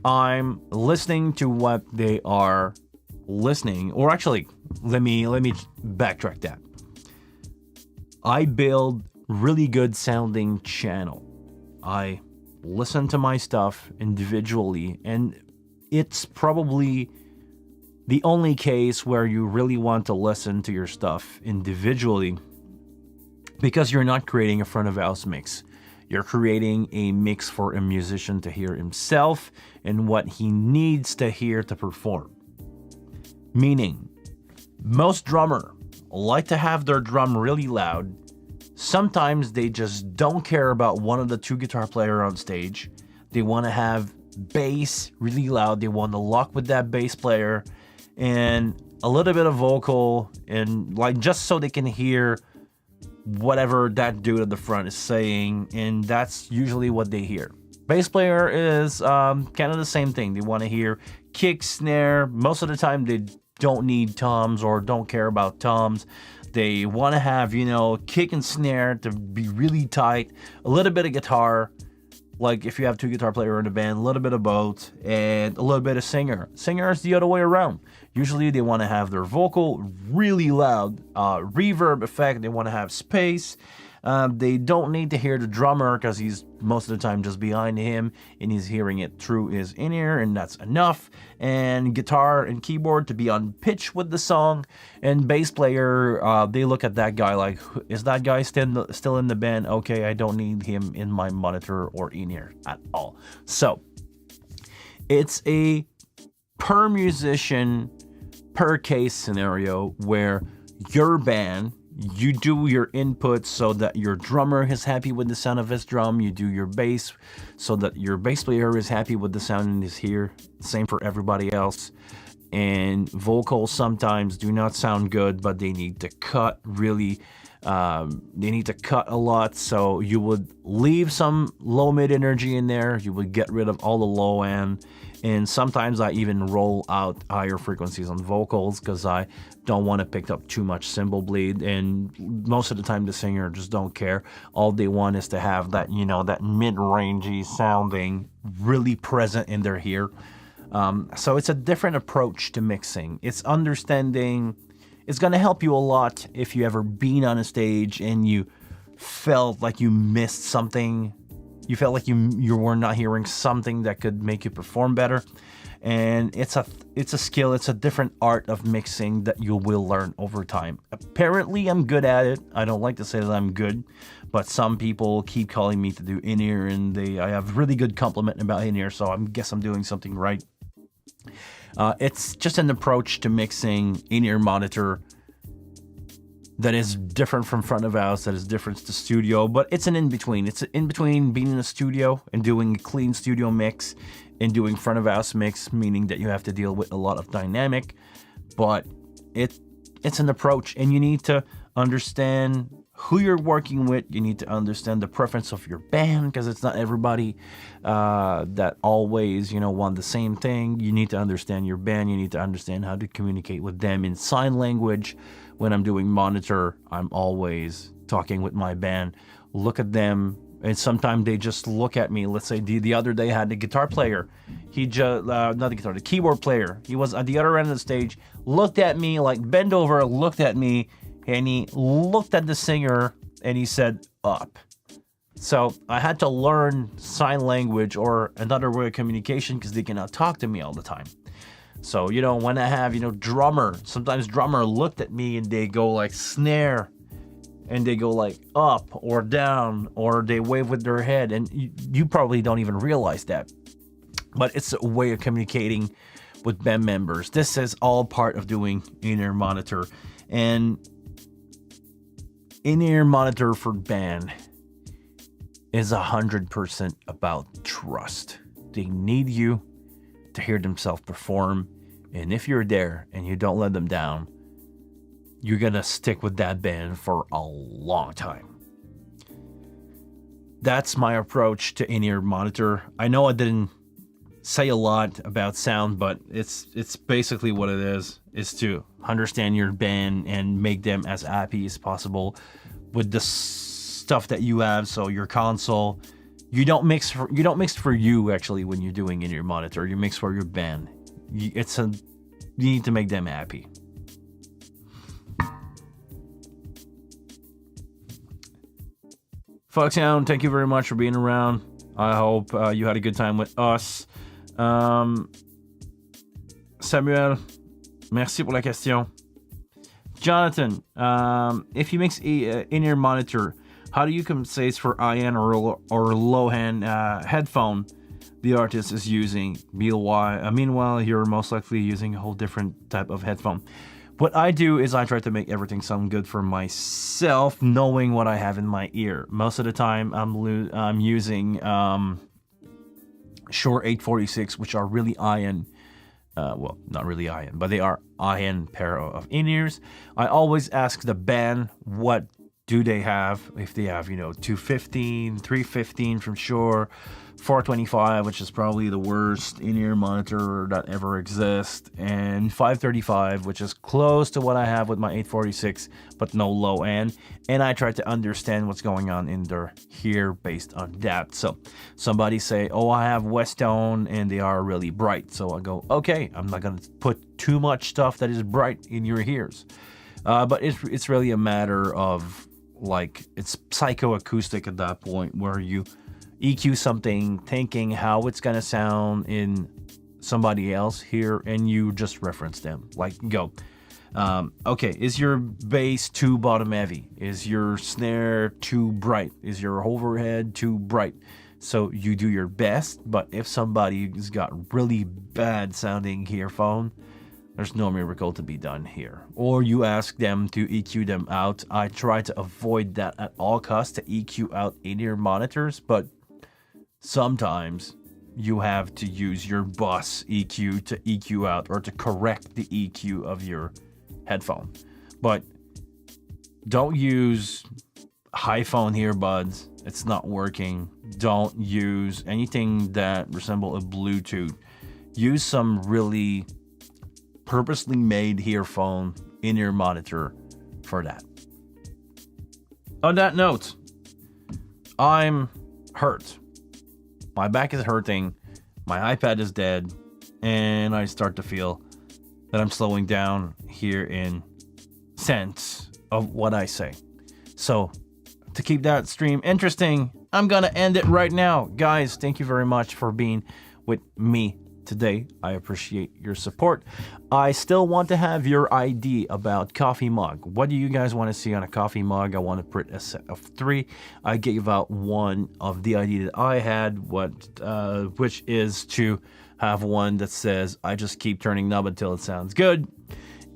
I'm listening to what they are listening, or actually, let me backtrack that. I build really good sounding channel. I listen to my stuff individually, and it's probably the only case where you really want to listen to your stuff individually, because you're not creating a front of house mix. You're creating a mix for a musician to hear himself and what he needs to hear to perform. Meaning, most drummer like to have their drum really loud. Sometimes they just don't care about one of the two guitar player on stage. They want to have bass really loud. They want to lock with that bass player and a little bit of vocal, and like just so they can hear whatever that dude at the front is saying, and that's usually what they hear. Bass player is kind of the same thing. They want to hear kick, snare. Most of the time they don't need toms or don't care about toms. They want to have, kick and snare to be really tight, a little bit of guitar, like if you have two guitar player in the band, a little bit of both, and a little bit of singer. Singer is the other way around. Usually they want to have their vocal really loud, reverb effect. They want to have space. They don't need to hear the drummer because he's most of the time just behind him and he's hearing it through his in-ear, and that's enough. And guitar and keyboard to be on pitch with the song. And bass player, they look at that guy like, is that guy still in the band? Okay, I don't need him in my monitor or in-ear at all. So it's a per musician, per case scenario where your band, you do your input so that your drummer is happy with the sound of his drum. You do your bass so that your bass player is happy with the sound in his ear. Same for everybody else. And vocals sometimes do not sound good, but they need to cut really. They need to cut a lot. So you would leave some low mid energy in there. You would get rid of all the low end. And sometimes I even roll out higher frequencies on vocals because I don't want to pick up too much cymbal bleed. And most of the time the singer just don't care. All they want is to have that, that mid-rangey sounding really present in their ear. So it's a different approach to mixing. It's understanding. It's going to help you a lot if you ever been on a stage and you felt like you missed something. You felt like you were not hearing something that could make you perform better. And it's a skill. It's a different art of mixing that you will learn over time. Apparently, I'm good at it. I don't like to say that I'm good, but some people keep calling me to do in-ear, and I have really good compliment about in-ear, so I guess I'm doing something right. It's just an approach to mixing in-ear monitor that is different from front of house, that is different to studio, but it's an in-between. It's an in-between being in a studio and doing a clean studio mix and doing front of house mix, meaning that you have to deal with a lot of dynamic, but it's an approach, and you need to understand who you're working with. You need to understand the preference of your band, because it's not everybody that always, want the same thing. You need to understand your band. You need to understand how to communicate with them in sign language. When I'm doing monitor, I'm always talking with my band. Look at them, and sometimes they just look at me. Let's say the other day I had the guitar player. He just, not the guitar, the keyboard player. He was at the other end of the stage, looked at me, like bent over, looked at me, and he looked at the singer and he said, up. So I had to learn sign language or another way of communication, because they cannot talk to me all the time. So, when I have, sometimes drummer looked at me and they go like snare, and they go like up or down, or they wave with their head, and you probably don't even realize that. But it's a way of communicating with band members. This is all part of doing in-ear monitor. And in-ear monitor for band is 100% about trust. They need you to hear themselves perform, and if you're there and you don't let them down, you're gonna stick with that band for a long time. That's my approach to in-ear monitor. I know I didn't say a lot about sound, but it's basically what it is to understand your band and make them as happy as possible with the stuff that you have. So your console, you don't mix for you actually when you're doing in-ear monitor. You mix for your band. You need to make them happy. Foxhound, thank you very much for being around. I hope you had a good time with us. Samuel, merci pour la question. Jonathan, if you mix in-ear monitor, how do you compensate for high-end or low-end headphone the artist is using? Meanwhile, you're most likely using a whole different type of headphone. What I do is I try to make everything sound good for myself, knowing what I have in my ear. Most of the time, I'm using Shure 846, which are really high-end. Well, not really high-end, but they are high-end pair of in-ears. I always ask the band what do they have. If they have, 215, 315 from Shure, 425, which is probably the worst in-ear monitor that ever exists, and 535, which is close to what I have with my 846, but no low end. And I try to understand what's going on in their ear based on that. So somebody say, oh, I have Westone and they are really bright. So I go, okay, I'm not going to put too much stuff that is bright in your ears. But it's really a matter of, it's psychoacoustic at that point, where you EQ something thinking how it's gonna sound in somebody else here, and you just reference them. Okay, is your bass too bottom heavy? Is your snare too bright? Is your overhead too bright? So you do your best, but if somebody's got really bad sounding earphone, there's no miracle to be done here. Or you ask them to EQ them out. I try to avoid that at all costs, to EQ out in-ear monitors, but sometimes you have to use your bus EQ to EQ out, or to correct the EQ of your headphone. But don't use high-phone earbuds. It's not working. Don't use anything that resembles a Bluetooth. Use some really purposely made earphone in-ear monitor for that. On that note, I'm hurt. My back is hurting, my iPad is dead, and I start to feel that I'm slowing down here in sense of what I say. So, to keep that stream interesting, I'm gonna end it right now. Guys, thank you very much for being with me today. I appreciate your support. I still want to have your idea about coffee mug. What do you guys want to see on a coffee mug? I want to print a set of 3. I gave out one of the idea that I had, which is to have one that says, I just keep turning knob until it sounds good.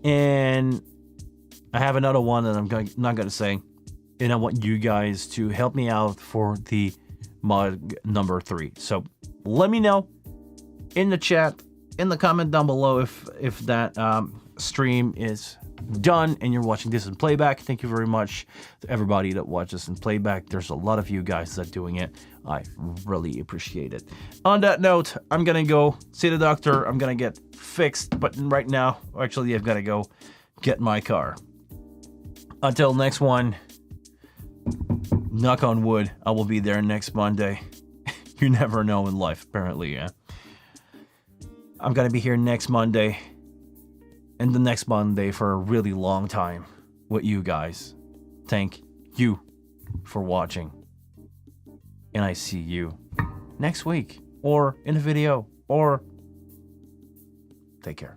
And I have another one that I'm not going to say. And I want you guys to help me out for the mug number 3. So let me know in the chat, in the comment down below, if that stream is done and you're watching this in playback, thank you very much to everybody that watches in playback. There's a lot of you guys that are doing it. I really appreciate it. On that note, I'm gonna go see the doctor. I'm gonna get fixed, but right now, actually, I've gotta go get my car. Until next one, knock on wood, I will be there next Monday. You never know in life, apparently, yeah. I'm gonna be here next Monday and the next Monday for a really long time with you guys. Thank you for watching. And I see you next week or in a video or take care.